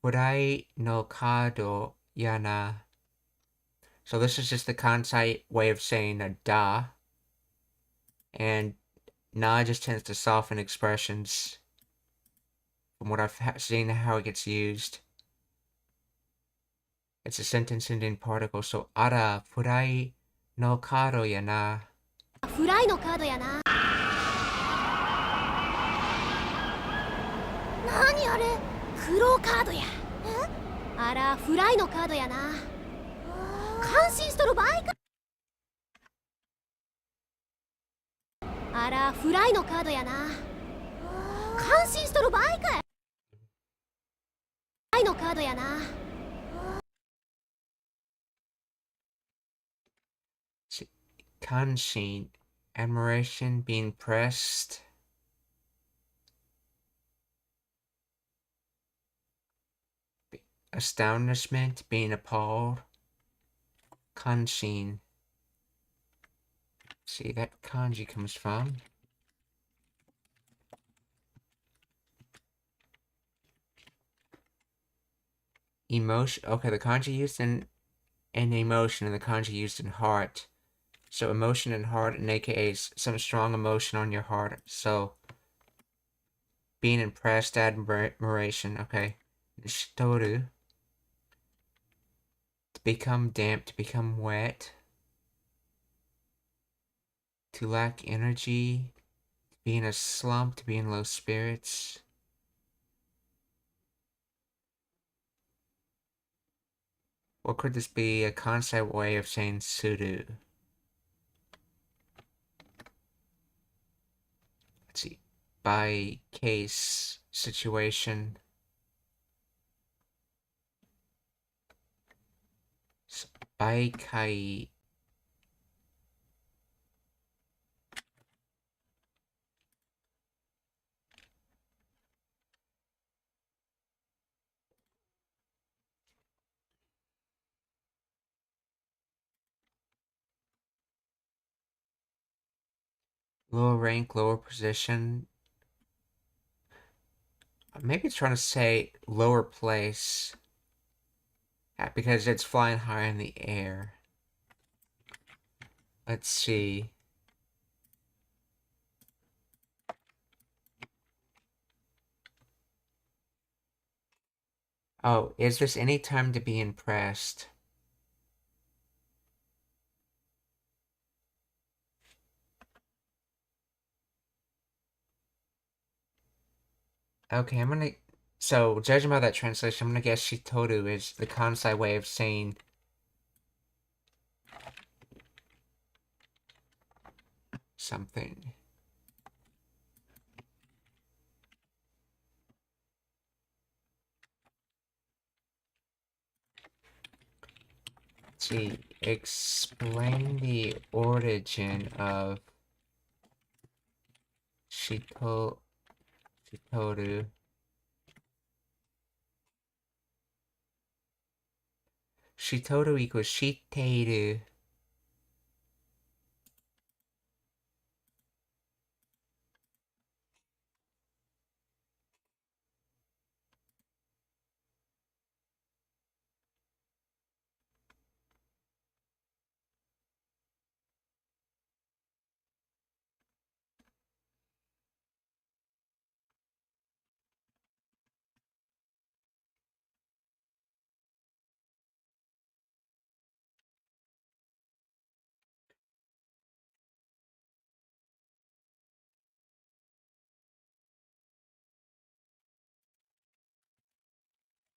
フライのカードやな. So this is just the Kansai way of saying a da. And na just tends to soften expressions from what I've seen how it gets used. It's a sentence ending particle, so あら、フライのカードやな. フライのカードやな何あれクローカードやあらフライのカードやな感心しとる場合かあらフライのカードやな感心しとる場合かいフライのカードやな Kanshin, admiration, being pressed. Astonishment, being appalled. Kanshin. See, that kanji comes from. Emotion. Okay, the kanji used in emotion and the kanji used in heart. So emotion and heart, and aka some strong emotion on your heart. So being impressed, admiration. Okay. Shitoru. To become damp, to become wet. To lack energy. To be in a slump, to be in low spirits. Or could this be a concept way of saying suru? Let's see. By case, situation. By kai. Lower rank, lower position. Maybe it's trying to say lower place because it's flying high in the air. Let's see. Oh, is this any time to be impressed? Okay, so, judging by that translation, I'm gonna guess Shitoru is the Kansai way of saying something. Let's see. Explain the origin of Shitoru. Shitoru equals Shiteru.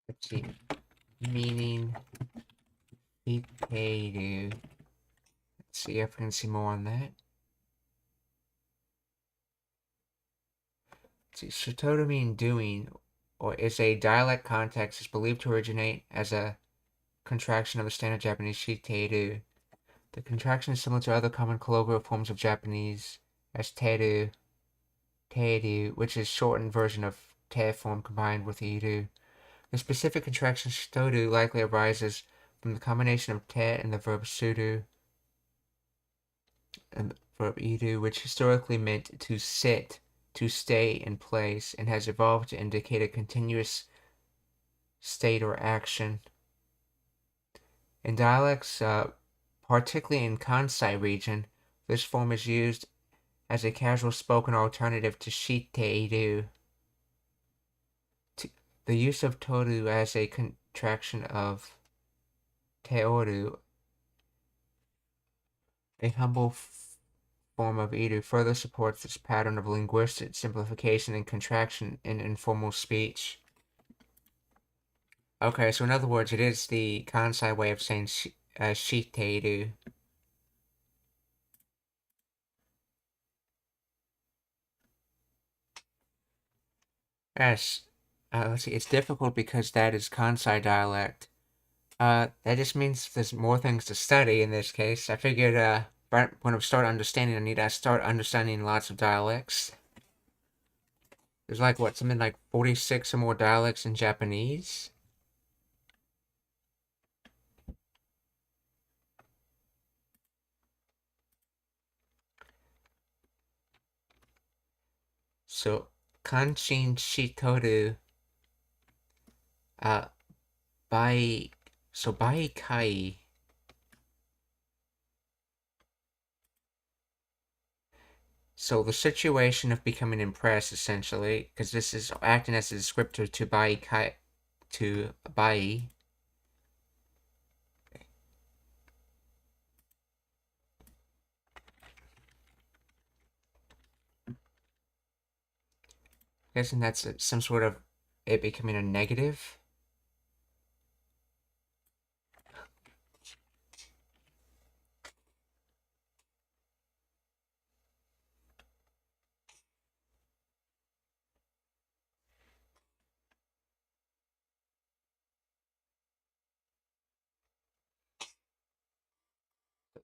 Let's see. Meaning Shiteru. Let's see if I can see more on that. Let's see. Shitoru mean doing, or is a dialect context is believed to originate as a contraction of the standard Japanese Shiteru. The contraction is similar to other common colloquial forms of Japanese as teru, which is shortened version of te form combined with iru. The specific contraction shitoru likely arises from the combination of te and the verb suru and the verb iru, which historically meant to sit, to stay in place, and has evolved to indicate a continuous state or action. In dialects, particularly in Kansai region, this form is used as a casual spoken alternative to shiteiru. The use of toru as a contraction of teoru, a humble form of iru, further supports this pattern of linguistic simplification and contraction in informal speech. Okay, so in other words, it is the Kansai way of saying shiteiru. Yes. Let's see, it's difficult because that is Kansai dialect. That just means there's more things to study in this case. I figured, when I start understanding, I need to start understanding lots of dialects. There's like, what, something like 46 or more dialects in Japanese? So, Kanshin Shitoru, uh, Bai, so Bai Kai. So the situation of becoming impressed, essentially, because this is acting as a descriptor to Bai Kai, to Bai. Guessing that's some sort of it becoming a negative.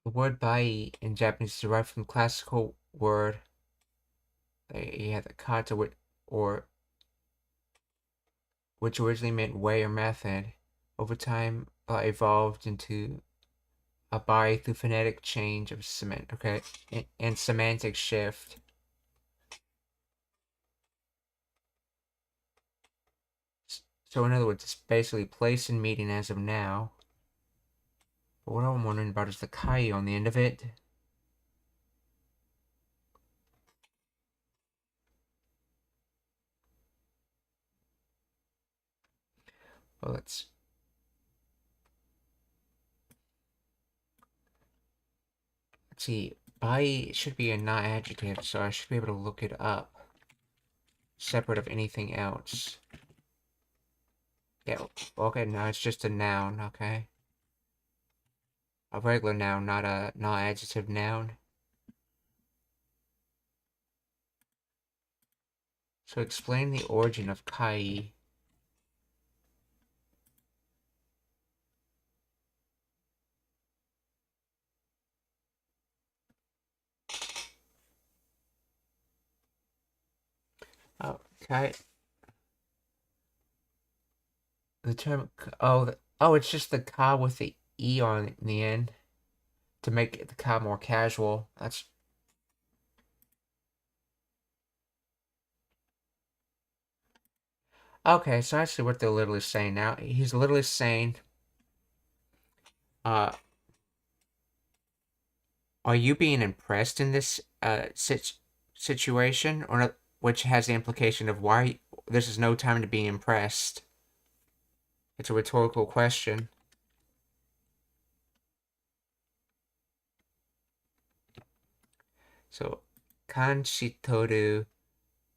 The word bai in Japanese is derived from the classical word, the kata, or which originally meant way or method. Over time, evolved into a by through phonetic change of cement. Okay, and semantic shift. So in other words, it's basically place and meeting as of now. But what I'm wondering about is the kai on the end of it. Well, let's see. By should be a not adjective, so I should be able to look it up separate of anything else. Yeah, okay, now it's just a noun, okay? A regular noun, not a not adjective noun. So explain the origin of kai. Oh, kai. The term, it's just the ka with the e on the end to make the ka more casual. That's okay. So I see what they're literally saying now. He's literally saying, uh, are you being impressed in this situation, or not, which has the implication of why this is no time to be impressed. It's a rhetorical question. So, kanshitoru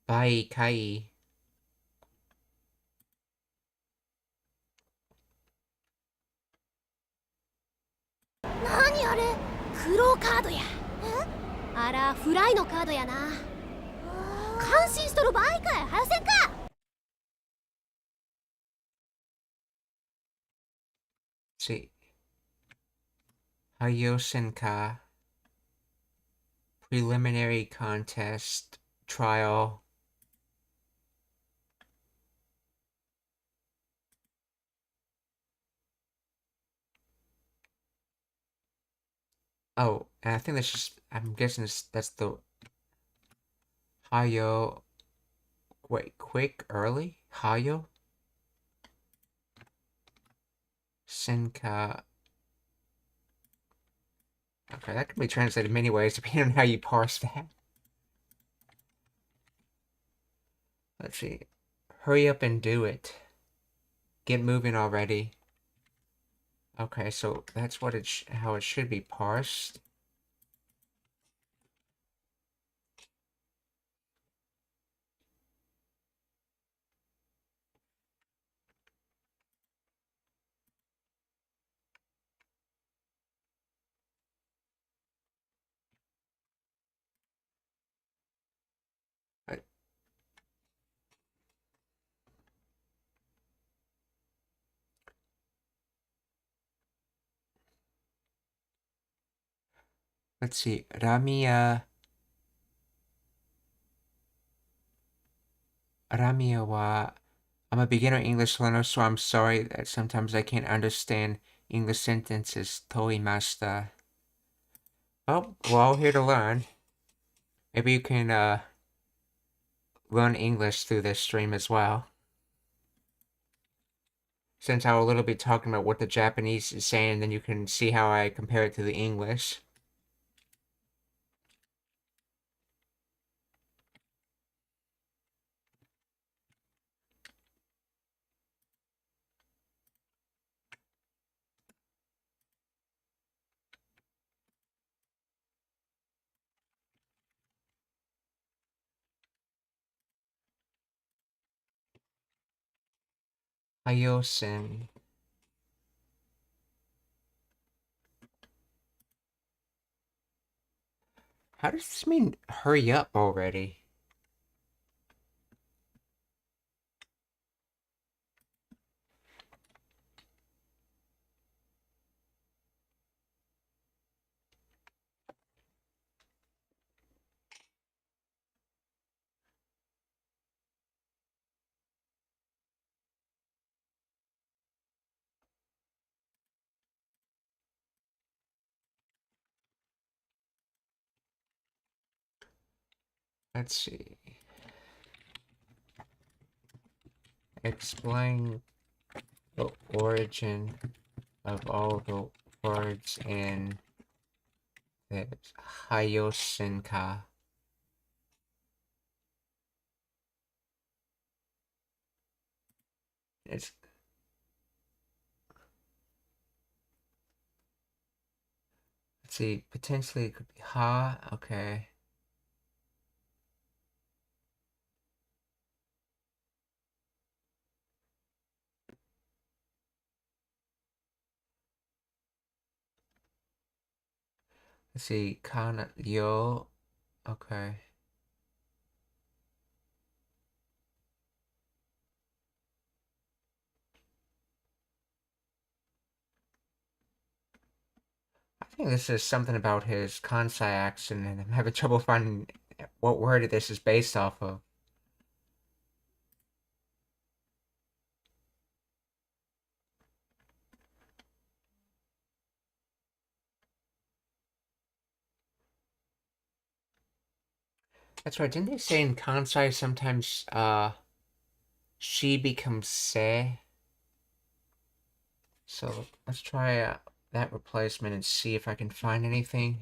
bai kai. 何あれ、クローカードや。あらフライのカードやな。感心しとる場合かい、はよせんか。See, Hayosenka, preliminary contest, trial. Oh, and I think that's just, I'm guessing that's the Hayo, wait, quick, early? Hayo? Senka. Okay, that can be translated many ways depending on how you parse that. Let's see. Hurry up and do it. Get moving already. Okay, so that's what how it should be parsed. Let's see. Ramia wa. I'm a beginner English learner, so I'm sorry that sometimes I can't understand English sentences. Toimashita. Oh, we're all here to learn. Maybe you can learn English through this stream as well. Since I will a little bit talking about what the Japanese is saying, then you can see how I compare it to the English. Hayosen. How does this mean hurry up already? Let's see. Explain the origin of all the words in the Hayoshinka. It's let's see, potentially it could be ha, okay. Let's see, kana yo, okay. I think this is something about his Kansai accent, and I'm having trouble finding what word this is based off of. That's right, didn't they say in Kansai sometimes, she becomes se? So let's try that replacement and see if I can find anything.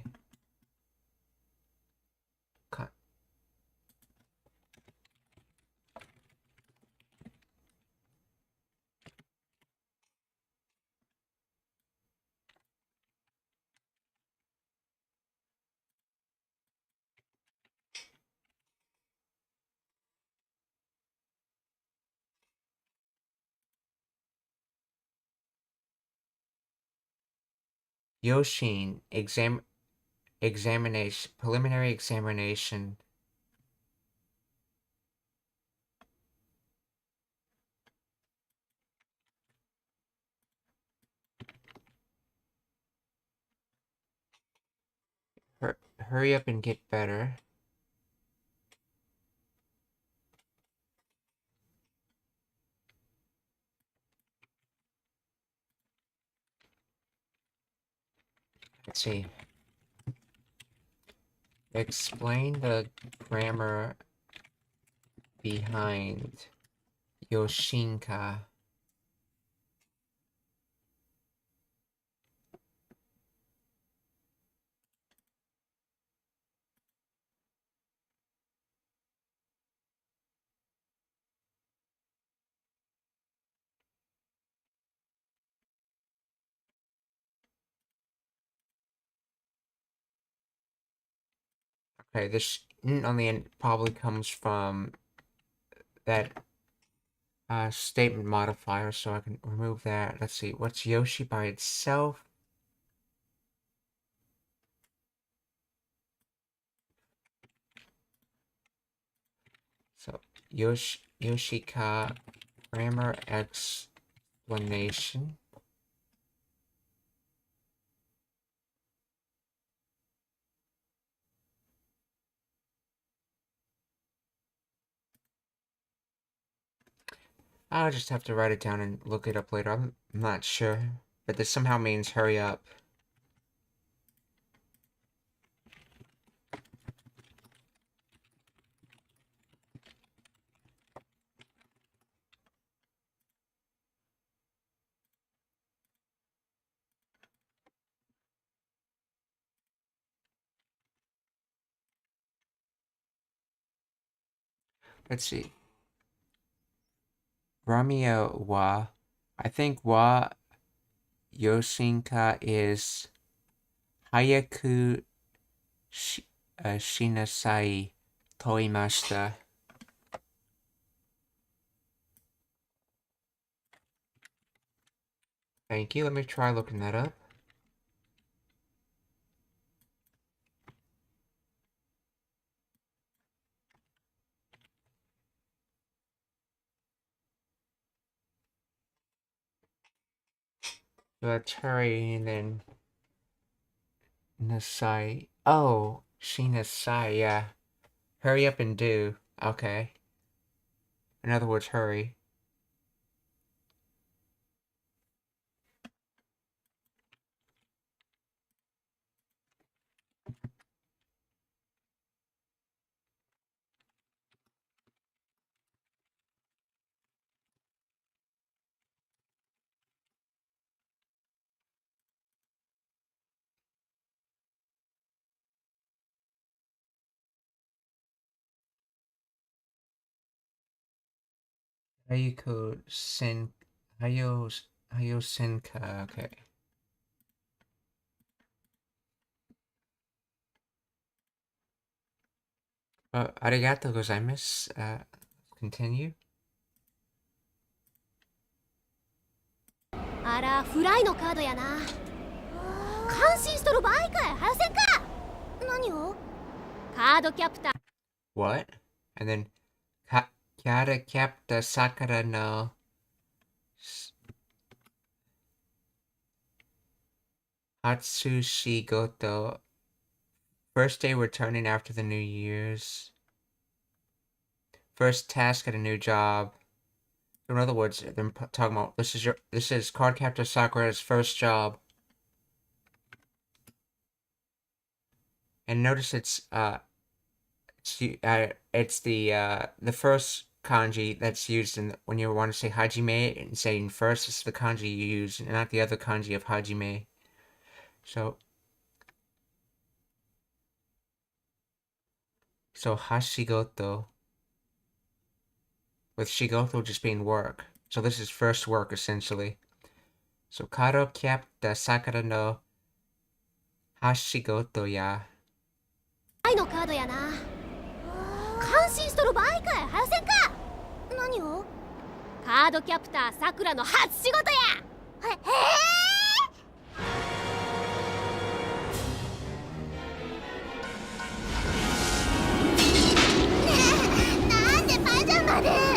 Yoshin, examination, preliminary examination. Hurry up and get better. Let's see. Explain the grammar behind Yoshinka. Okay, this on the end probably comes from that statement modifier, so I can remove that. Let's see, what's Yoshi by itself? So Yoshika grammar explanation. I'll just have to write it down and look it up later. I'm not sure, but this somehow means hurry up. Let's see. Ramia wa. I think wa Yoshinka is Hayaku Shinasai Toimashita. Thank you. Let me try looking that up. Let's hurry and then Nasai. Oh, Shinasai, yeah. Hurry up and do. Okay. In other words, hurry. Hayuko Sen... Hayo Senka, okay. Arigato gozaimasu. Continue. あらフライのカードやな。感心しとる場合かい。はよせんか。何を。カードキャプター What? And then Card Captor Sakura no Hatsushi Goto. First day returning after the New Year's. First task at a new job. So in other words, they're talking about this is Card Captor Sakura's first job. And notice it's the first kanji that's used when you want to say hajime and saying first. It's the kanji you use, and not the other kanji of hajime. So hashigoto, with shigoto just being work. So this is first work essentially. So karo kyapta sakura no hashigoto ya. フライのカードやな。感心しとる場合かい。はよせんか。何を。カードキャプターさくらの初仕事や。へえ。なんでパジャマで。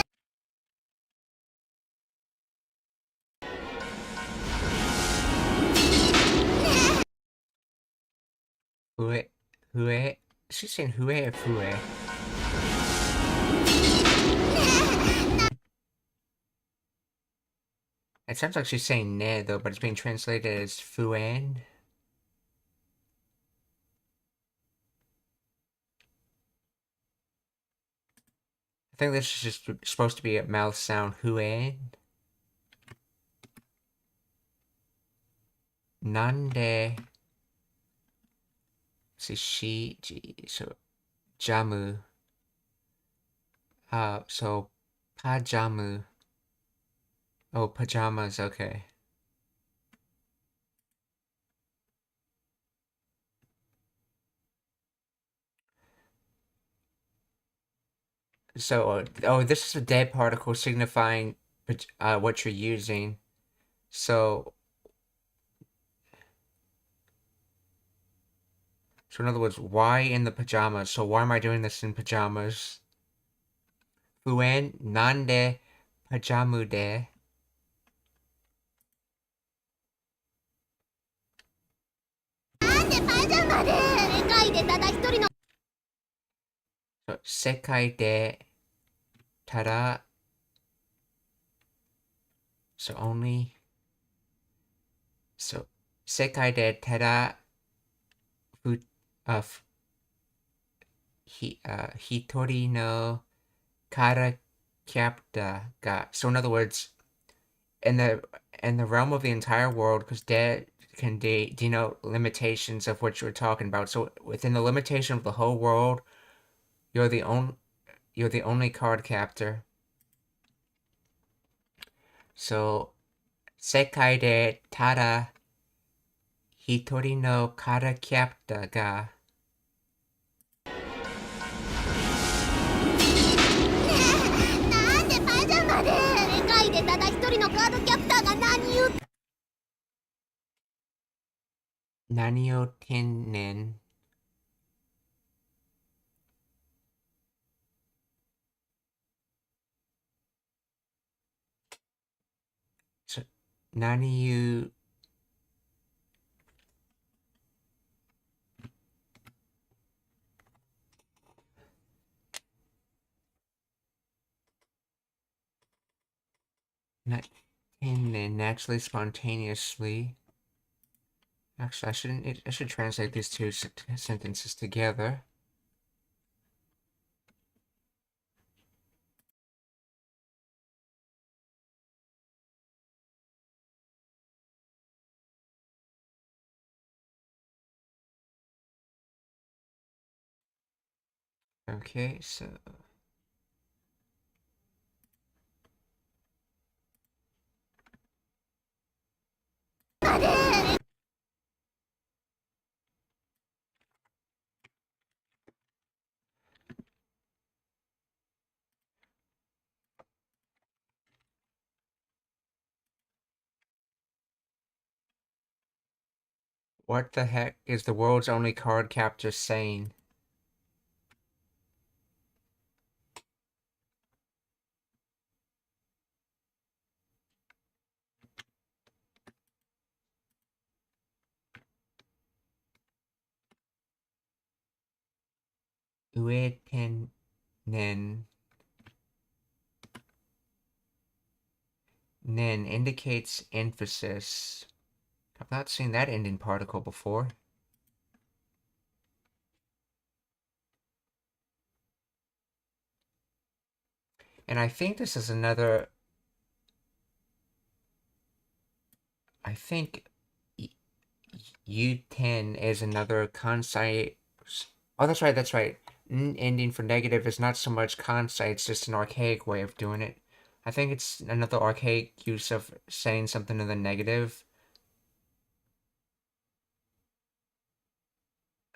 Hue. She's saying hue or fue. It sounds like she's saying ne though, but it's being translated as fuen. I think this is just supposed to be a mouth sound, huen. Nande. See, so jamu. So pajamu. Oh, pajamas, okay. So, this is a dead particle signifying what you're using. So in other words, why in the pajamas? So why am I doing this in pajamas? Fuen nande pajamu de. So, sekai de tada. So only. So sekai de tada. Hitori no kara capta ga. So in other words, in the realm of the entire world, because de can denote limitations of what you're talking about. So within the limitation of the whole world, you're the only card captor. So sekai de tada hitori no kara capta ga. なんでパジャマで。世界でただ一人のカードキャプターが何を。何を天然。So, 何を not天然 naturally, spontaneously. Actually, I should translate these two sentences together. Okay, so What the heck is the world's only card captor saying? Ueten nen. Nen indicates emphasis. I've not seen that ending particle before. And I think this is another... I think U10 is another Kansai... Oh, that's right. N ending for negative is not so much Kansai, it's just an archaic way of doing it. I think it's another archaic use of saying something in the negative.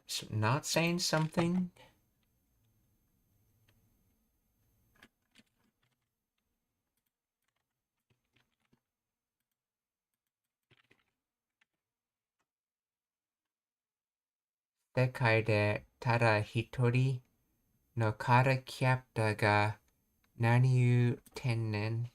So not saying something? Sekai de tada hitori no kara kyapta ga nani u tennen.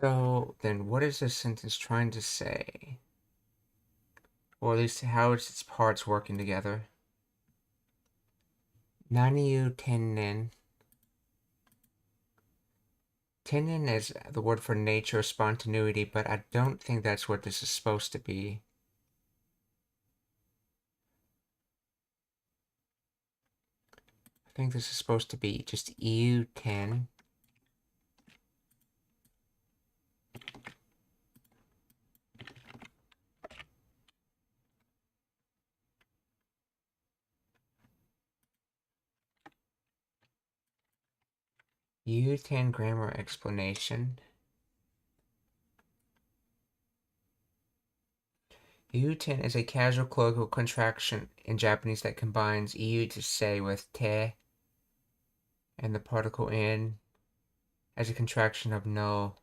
So then what is this sentence trying to say? Or at least how is its parts working together? Nani u tennen. Tennen is the word for nature, spontaneity, but I don't think that's what this is supposed to be. I think this is supposed to be just U10. U10 grammar explanation. U10 is a casual colloquial contraction in Japanese that combines EU to say with te and the particle in as a contraction of no,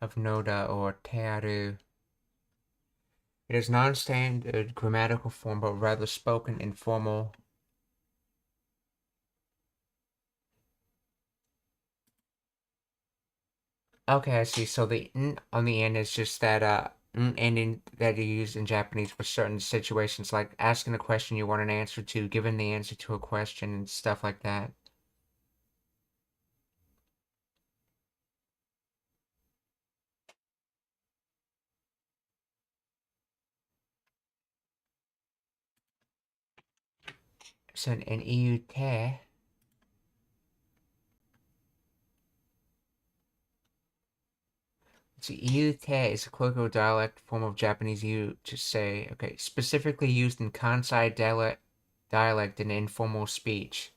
of noda or tearu. It is non-standard grammatical form, but rather spoken informal. Okay, I see. So the n on the end is just that n ending that you use in Japanese for certain situations, like asking a question you want an answer to, giving the answer to a question, and stuff like that. So an EU te. So EU te is a colloquial dialect form of Japanese you to say, okay, specifically used in Kansai dialect in informal speech.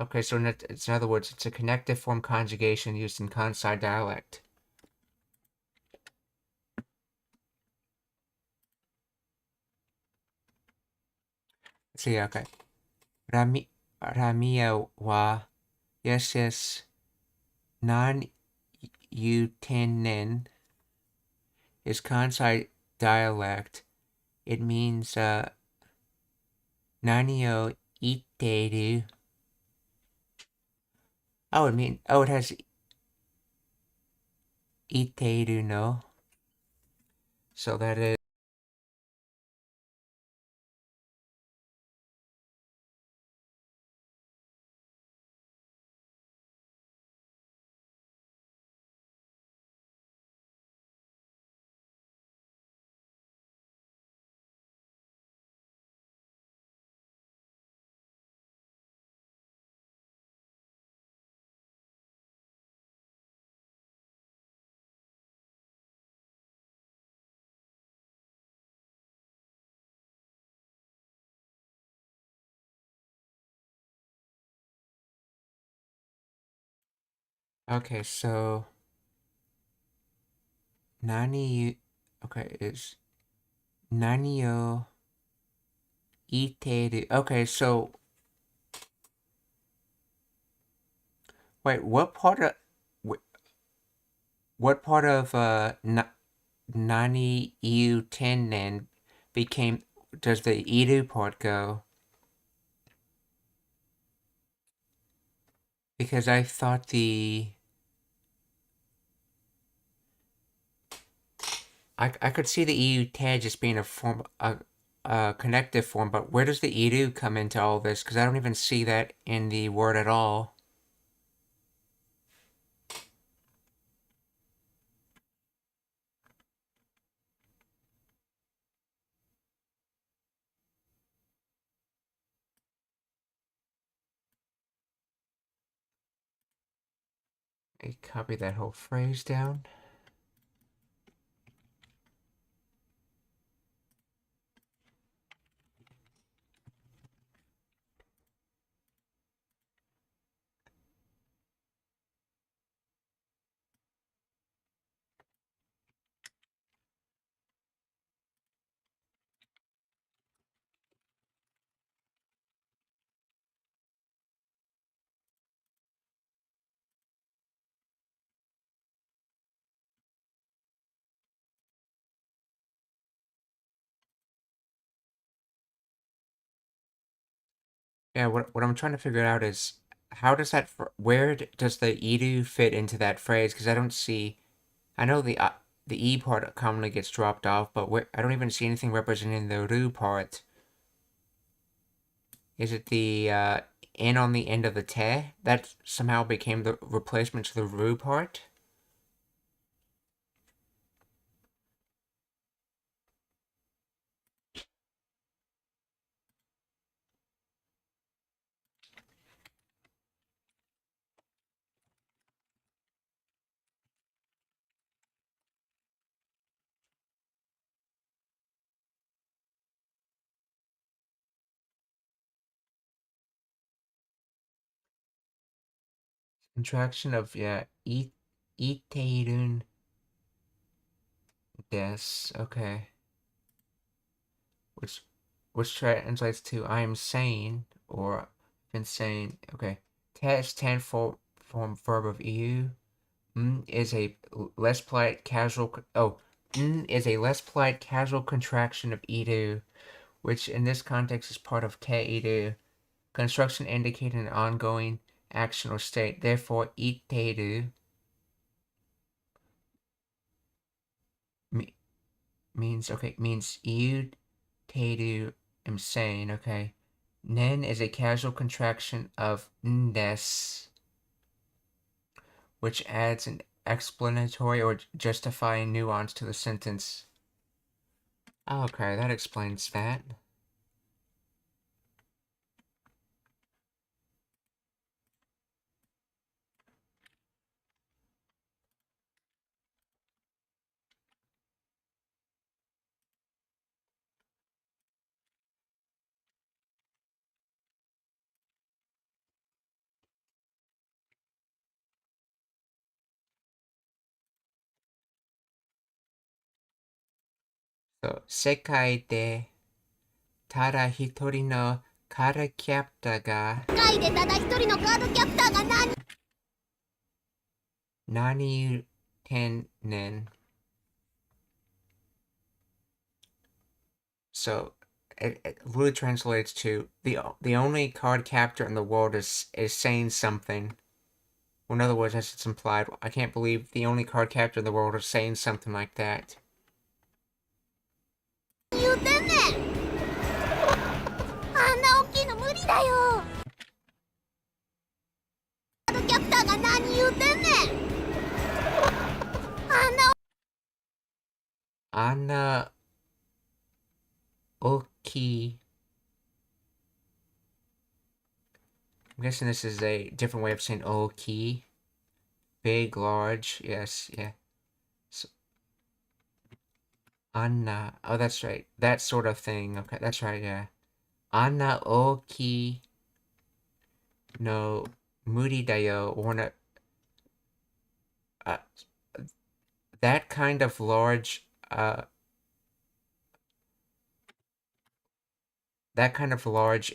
Okay, so in other words, it's a connective form conjugation used in Kansai dialect. See, okay. Ramia wa yes non utenen is Kansai dialect. It means nani o iteru. It has iteru no. So that is Okay, so Nani, okay, is Nani o iteru. Okay, so wait, what part of Nani iu tenen became does the iru part go? Because I thought I could see the EU tag just being a connective form, but where does the edu come into all this? Because I don't even see that in the word at all. I copy that whole phrase down. Yeah, what I'm trying to figure out is how does where does the edu fit into that phrase? Because I don't see. I know the e part commonly gets dropped off, but I don't even see anything representing the ru part. Is it the in on the end of the te that somehow became the replacement to the ru part? Contraction of iteirun des. Okay, which translates to I am sane or insane. Okay, te is form verb of eu. Is a less polite casual. Is a less polite casual contraction of edu, which in this context is part of te edu. Construction indicating an ongoing action or state. Therefore, iteru means you teru am saying. Okay, nen is a casual contraction of ndes, which adds an explanatory or justifying nuance to the sentence. Okay, that explains that. So, 世界でただ一人のカードキャプターが世界でただ一人のカードキャプターが何天然 So it really translates to the only card captor in the world is saying something. Well, in other words, as it's implied, I can't believe the only card captor in the world is saying something like that. 言うてんねん。あんな大きいの無理だよ。カードキャプターが何言うてんねん。あんな Anna Oki. I'm guessing this is a different way of saying Oki. Big, large, yes, yeah. So, Anna. Oh, that's right. That sort of thing. Okay, that's right, yeah. Anna Oki no Muri dayo. Uh, that kind of large,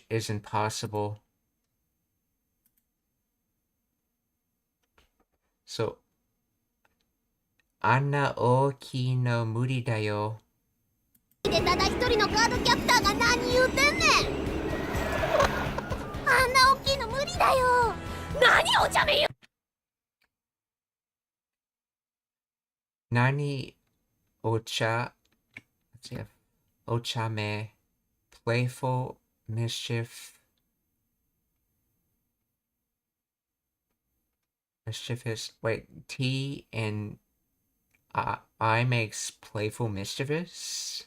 isn't possible. So, あんな大きいの無理だよ。でただ一人のカードキャプターが何言うてんねん。あんな大きいの無理だよ。何お茶目言う。何お茶、お茶目、playful, mischievous. Wait, T and I makes playful mischievous?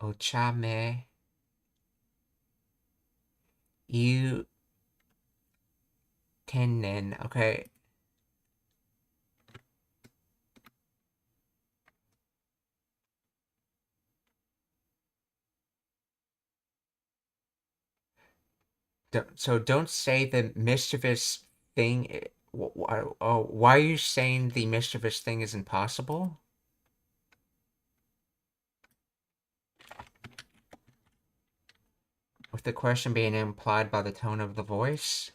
Ochame. You tennen. Okay. So don't say the mischievous thing. Why are you saying the mischievous thing is impossible? With the question being implied by the tone of the voice?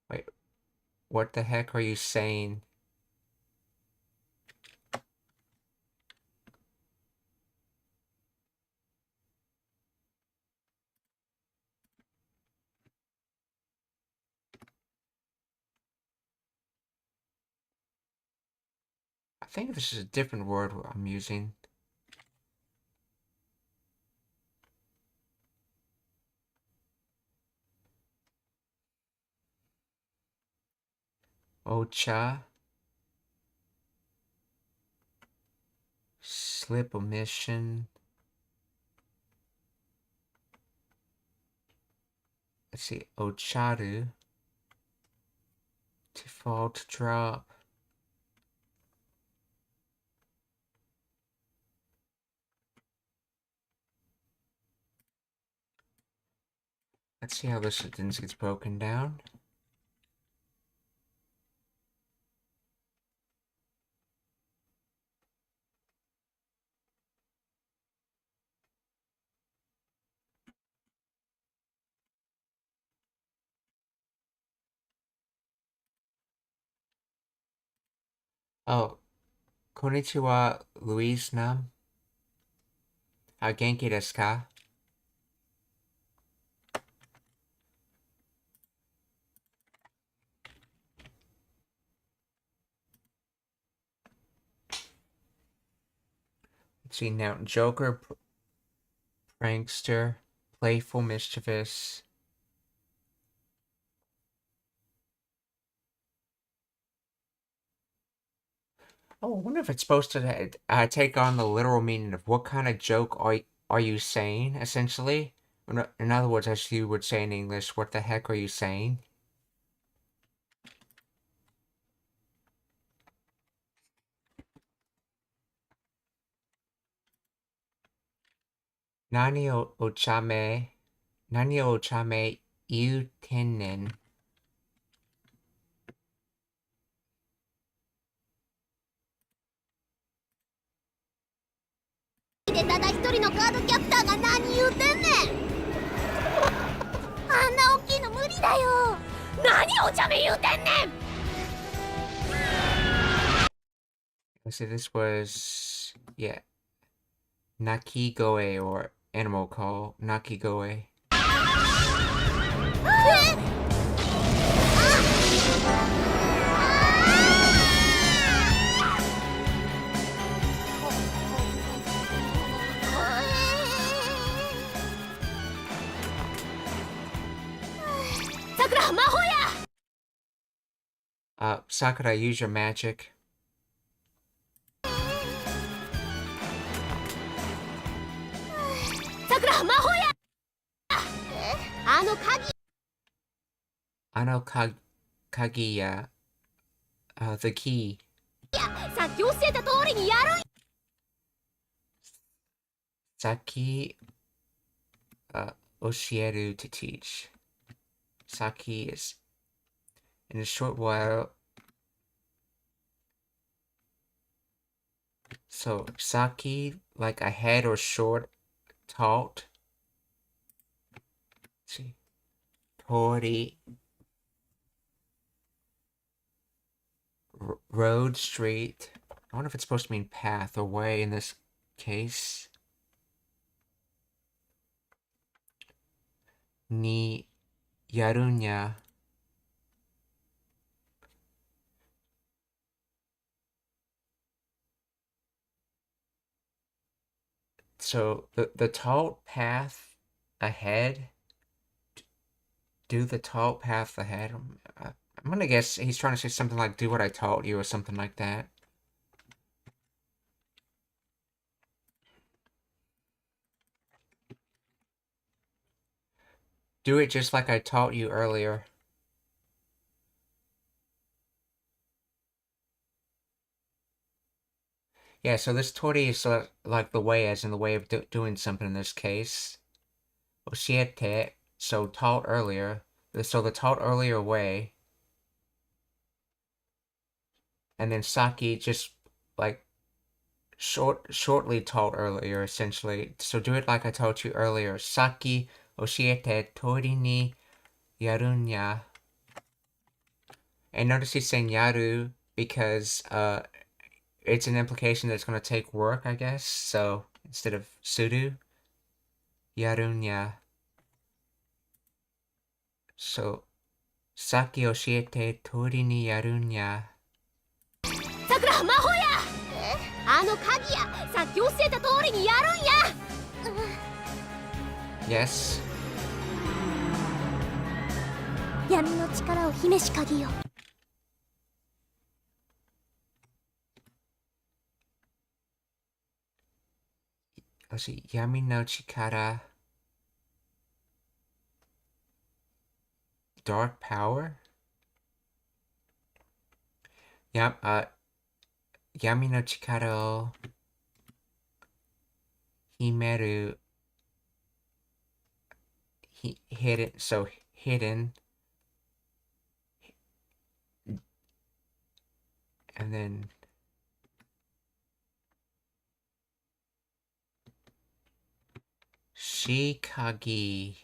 Wait, what the heck are you saying? I think this is a different word I'm using. Ocha. Slip omission. Let's see. Ocharu. Default drop. Let's see how this sentence gets broken down. Oh, konnichiwa, Louise Nam. Genki desu ka? Let's see now. Joker, prankster, playful, mischievous. Oh, I wonder if it's supposed to take on the literal meaning of what kind of joke are you saying, essentially? In other words, as you would say in English, what the heck are you saying? Nani o ochame iu tennen. でただ一人のカードキャプターが何言うてんねん。あんな大きいの無理だよ。何お茶目言うてんねん。So this was, yeah, Nakigoe or animal call, Nakigoe. さくら魔法や。Sakura, use your magic. さくら魔法や。あの鍵や、the key. さっき教えた通りにやるん。Saki Oshieru to teach. Saki is in a short while. So Saki, like ahead or short, taught. Let's see. Tori. Road, street. I wonder if it's supposed to mean path or way in this case. Ni yarunya. So the taught path ahead. Do the taught path ahead. I'm gonna guess he's trying to say something like "do what I taught you" or something like that. Do it just like I taught you earlier. Yeah, so this tori is like the way, as in the way of doing something in this case. Oshiete, so taught earlier. So the taught earlier way. And then Saki just like shortly taught earlier, essentially. So do it like I taught you earlier. Saki oshiete tori ni yarunya. And notice he's saying yaru because it's an implication that it's going to take work, I guess. So instead of suru, yarunya. So Saki oshiete tori ni yarunya. さくら魔法やあの鍵やさっき教えた通りにやるんや Yes. 闇の力を秘めし鍵よLet's see. Yami no chikara. Dark power? Yami no chikara o himeru. Hidden. So hidden. And then Shikagi.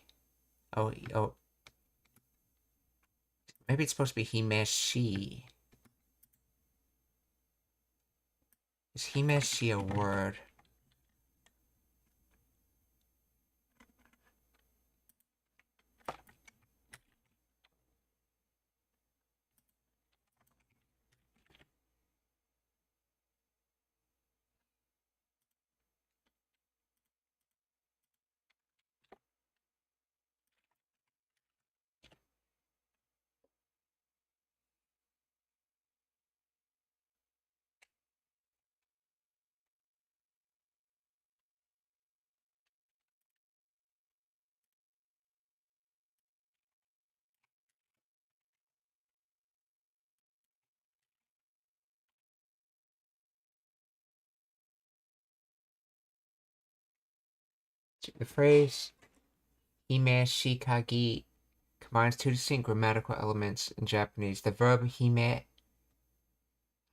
Oh. Maybe it's supposed to be Himeshi. Is Himeshi a word? The phrase Hime Shikagi combines two distinct grammatical elements in Japanese. The verb hime,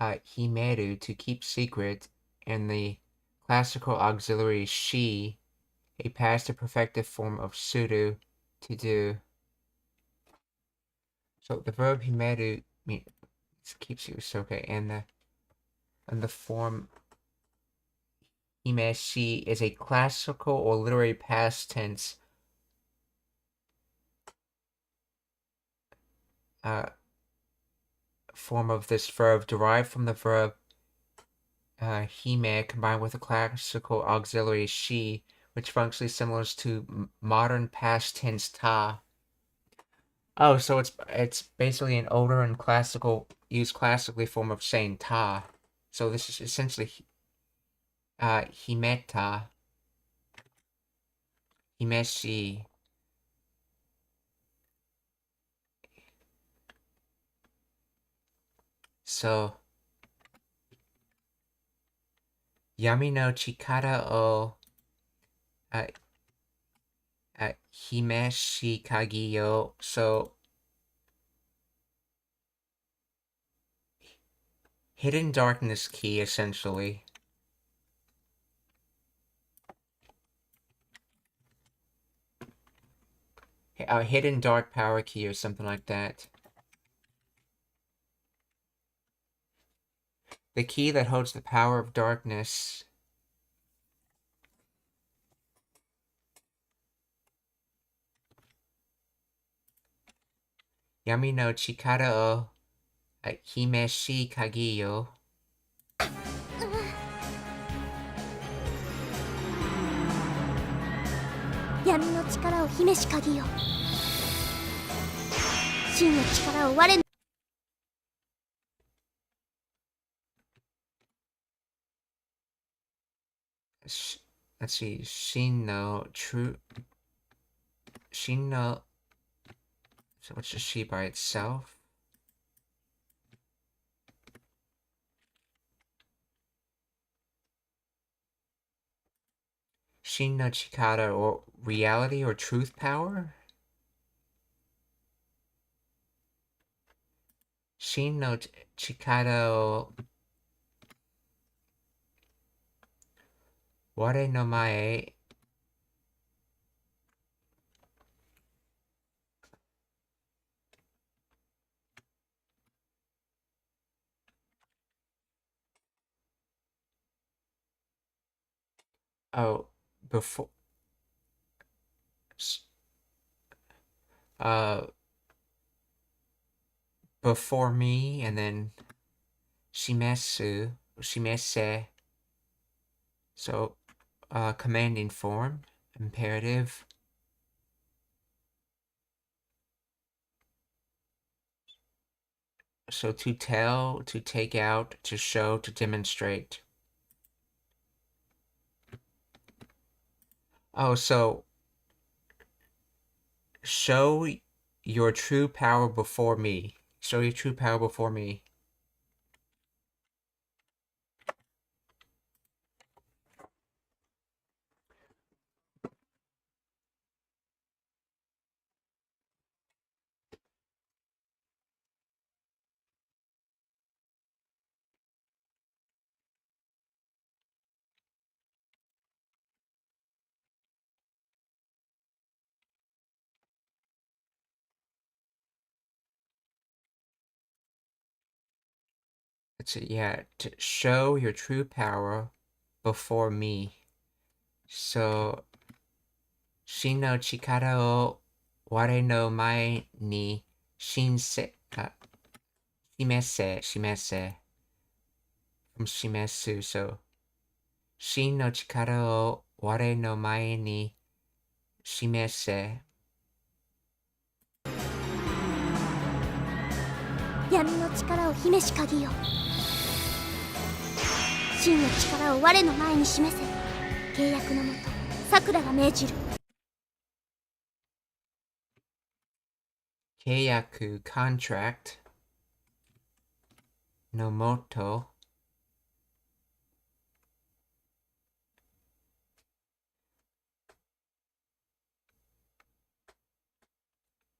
himeru, to keep secret, and the classical auxiliary shi, a past perfective form of suru, to do. So the verb himeru keeps you so okay, and the form himeshi is a classical or literary past tense form of this verb, derived from the verb hime combined with a classical auxiliary shi, which functionally similar to modern past tense ta. Oh, so it's basically an older and used classically form of saying ta. So this is essentially himeta, himeshi. So Yami no chikara o uh, Himeshi Kagiyo. So hidden darkness key, essentially. A hidden dark power key or something like that. The key that holds the power of darkness. Yami no chikara o himeshi kagi yo. 闇の力を秘めし鍵よ。真の力を我の Let's see. Shin no true. Shin no. So what's the she by itself? Shin no chikara or reality or truth power? Shin no chikara o ware no mae. Oh, before. Before me, and then shimese. So, commanding form, imperative. So to tell, to take out, to show, to demonstrate. Oh, so show your true power before me. Show your true power before me. Yeah, to show your true power before me. So, Shin no chikara o ware no mae ni shimese. From shimesu, so. Shin no chikara o ware no mae ni shimese. 闇の力を秘めし鍵よ。真の力を我の前に示せ。契約のもとさくらが命じる。契約 contract no moto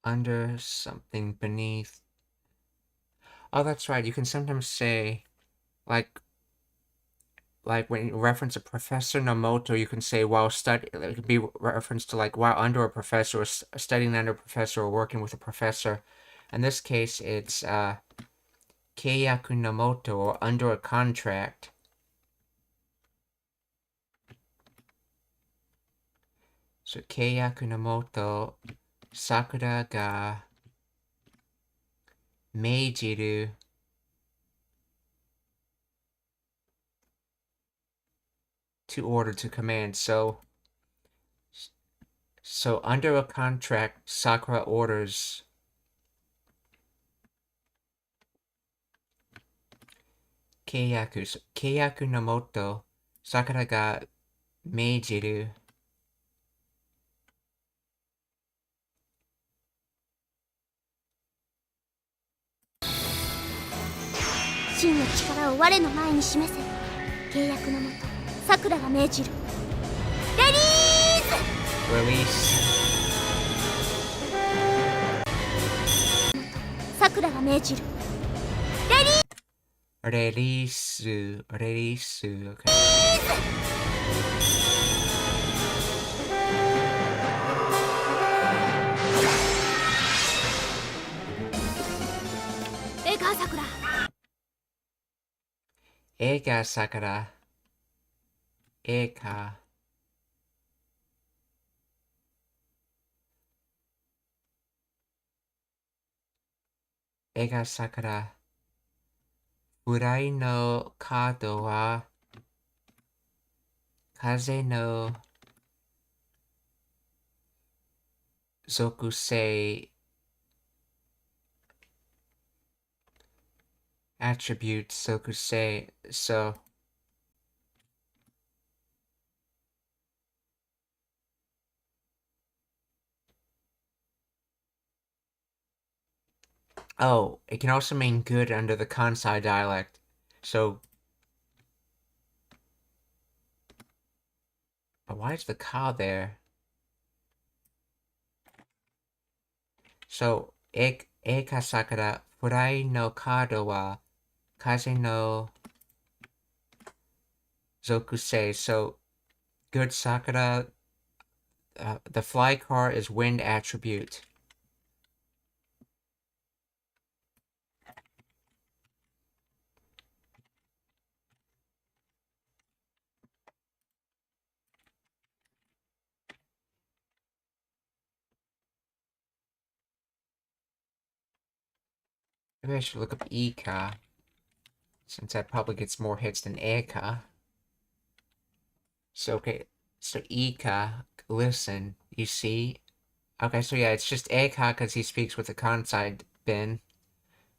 under something beneath. Oh, that's right. You can sometimes say, like when you reference a professor Nomoto, you can say while study. It could be reference to like while under a professor, or studying under a professor, or working with a professor. In this case, it's keiyaku Nomoto, or under a contract. So keiyaku Nomoto, Sakura ga meijiru to order, to command. So under a contract, Sakura orders. Keiyaku. So, keiyaku no moto, Sakura ga meijiru.真の力を我の前に示せ。契約のもとさくらが命じる。レディー Release. さくらが命じる。 Release. Release. Okay. ええかさくら。 Eka Sakura. Eka. Eka Sakura. Furai no kado wa kaze no zokusei attribute zokusei. So oh, it can also mean good under the Kansai dialect. So but why is the ka there? So eka sakura furai no kado wa kaze no zokusei. So good sakura, the fly car is wind attribute. Maybe I should look up Ika, since that probably gets more hits than Eka. So, okay, so Ika, listen, you see? Okay, so yeah, it's just Eka because he speaks with the Kansai bin.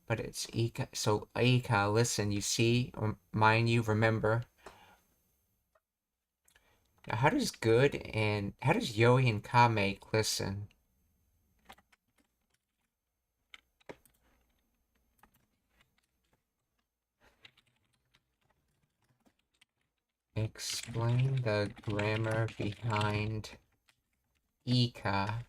But it's Ika, so Ika, listen, you see? Mind you, remember. Now, how does good and, how does Yoi and Ka make listen? Explain the grammar behind Ika.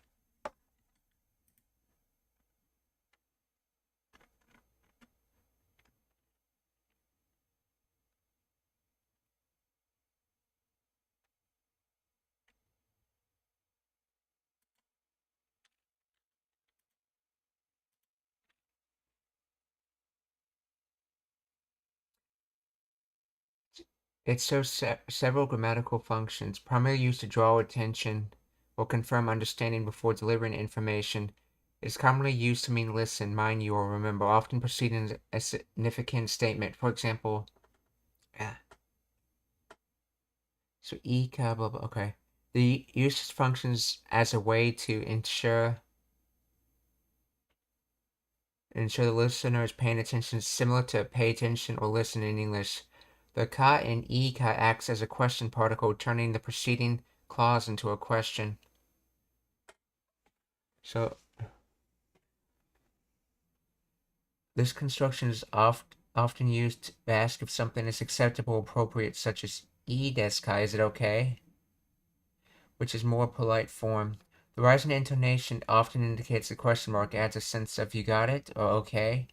It serves several grammatical functions, primarily used to draw attention or confirm understanding before delivering information. It is commonly used to mean listen, mind you, or remember, often preceding a significant statement. For example, so ika, blah, blah, okay. The use functions as a way to ensure the listener is paying attention, similar to pay attention or listen in English. The ka in ika acts as a question particle, turning the preceding clause into a question. So this construction is often used to ask if something is acceptable or appropriate, such as "I desu ka?" Is it okay? Which is more polite form. The rising intonation often indicates a question mark, adds a sense of "you got it" or "okay."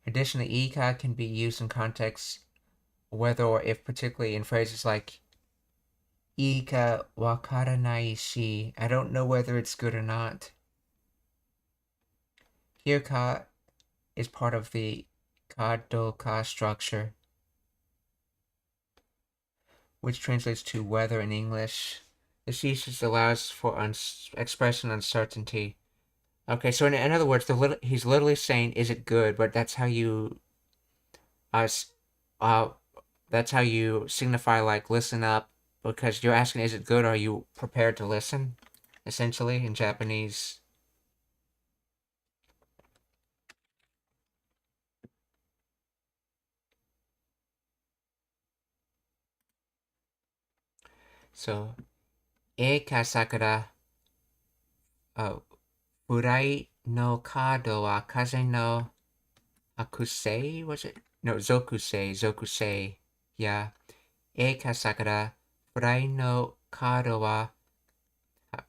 Additionally, ika can be used in contexts whether or if, particularly in phrases like "ika wakaranai shi," I don't know whether it's good or not. Here, ka is part of the kadoka structure, which translates to whether in English. This usage allows for expressing uncertainty. Okay, so in other words, he's literally saying, "Is it good?" But that's how you, that's how you signify like listen up, because you're asking, "Is it good?" Are you prepared to listen? Essentially, in Japanese. So, Eka Sakura, Furai no kado wa kaze no akusei, was it? No, zokusei. Yeah. Eka Sakura, フライのカードは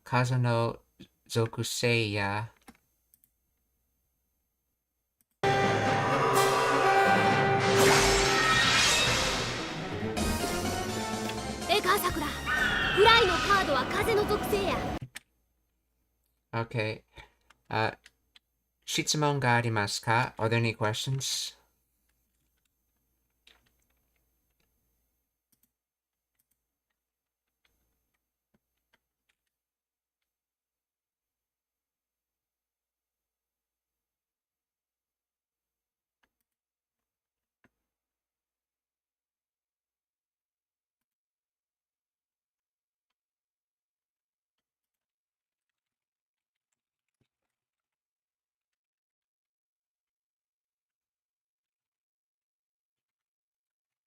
数の属性やカーサクラ、フライのカードは風の属性や。 OK。質問がありますか？ Are there any questions?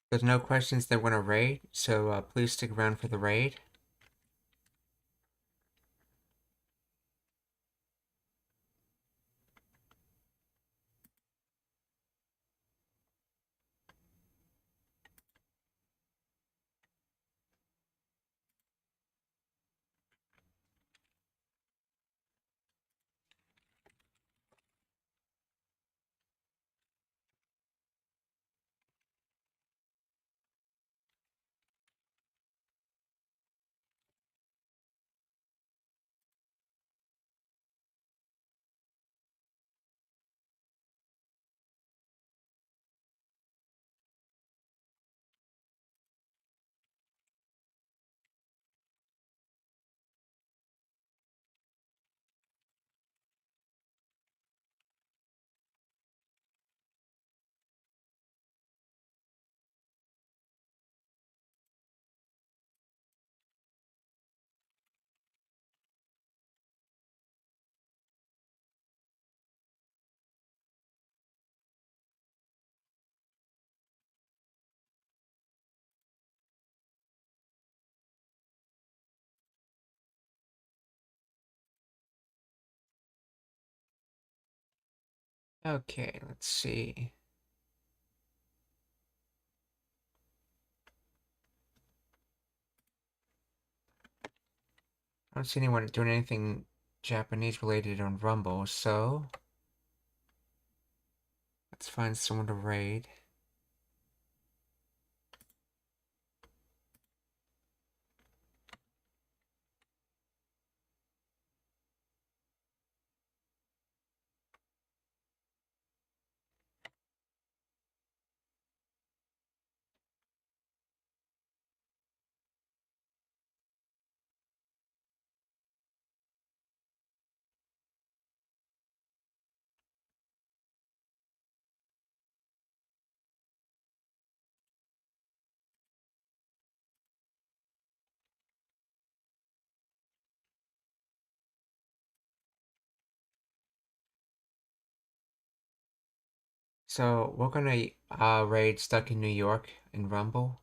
There's no questions that want to raid, so please stick around for the raid. Okay, let's see. I don't see anyone doing anything Japanese related on Rumble, so let's find someone to raid. So we're gonna raid Stuck in New York in Rumble.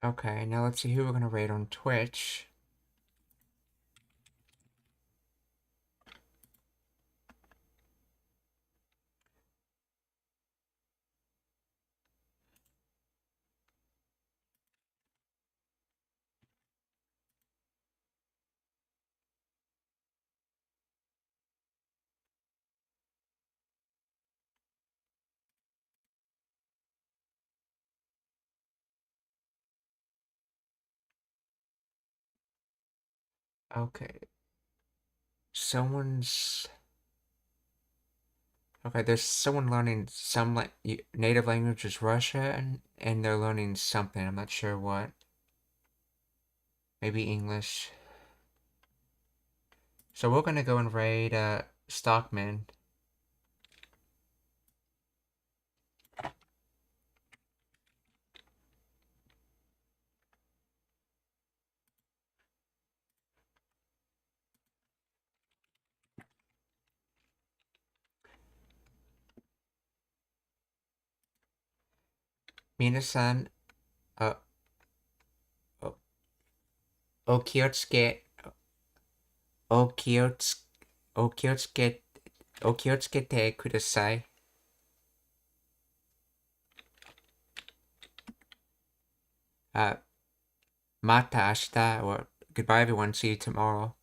Okay, now let's see who we're gonna raid on Twitch. Okay, someone's okay. There's someone learning some native language is Russian, and they're learning something. I'm not sure what. Maybe English. So we're gonna go and raid Stockman. Mina-san, uh, o- okiotsuke, okiotsuke, okiyotsukete kudasai. Mata ashita, or goodbye everyone, see you tomorrow.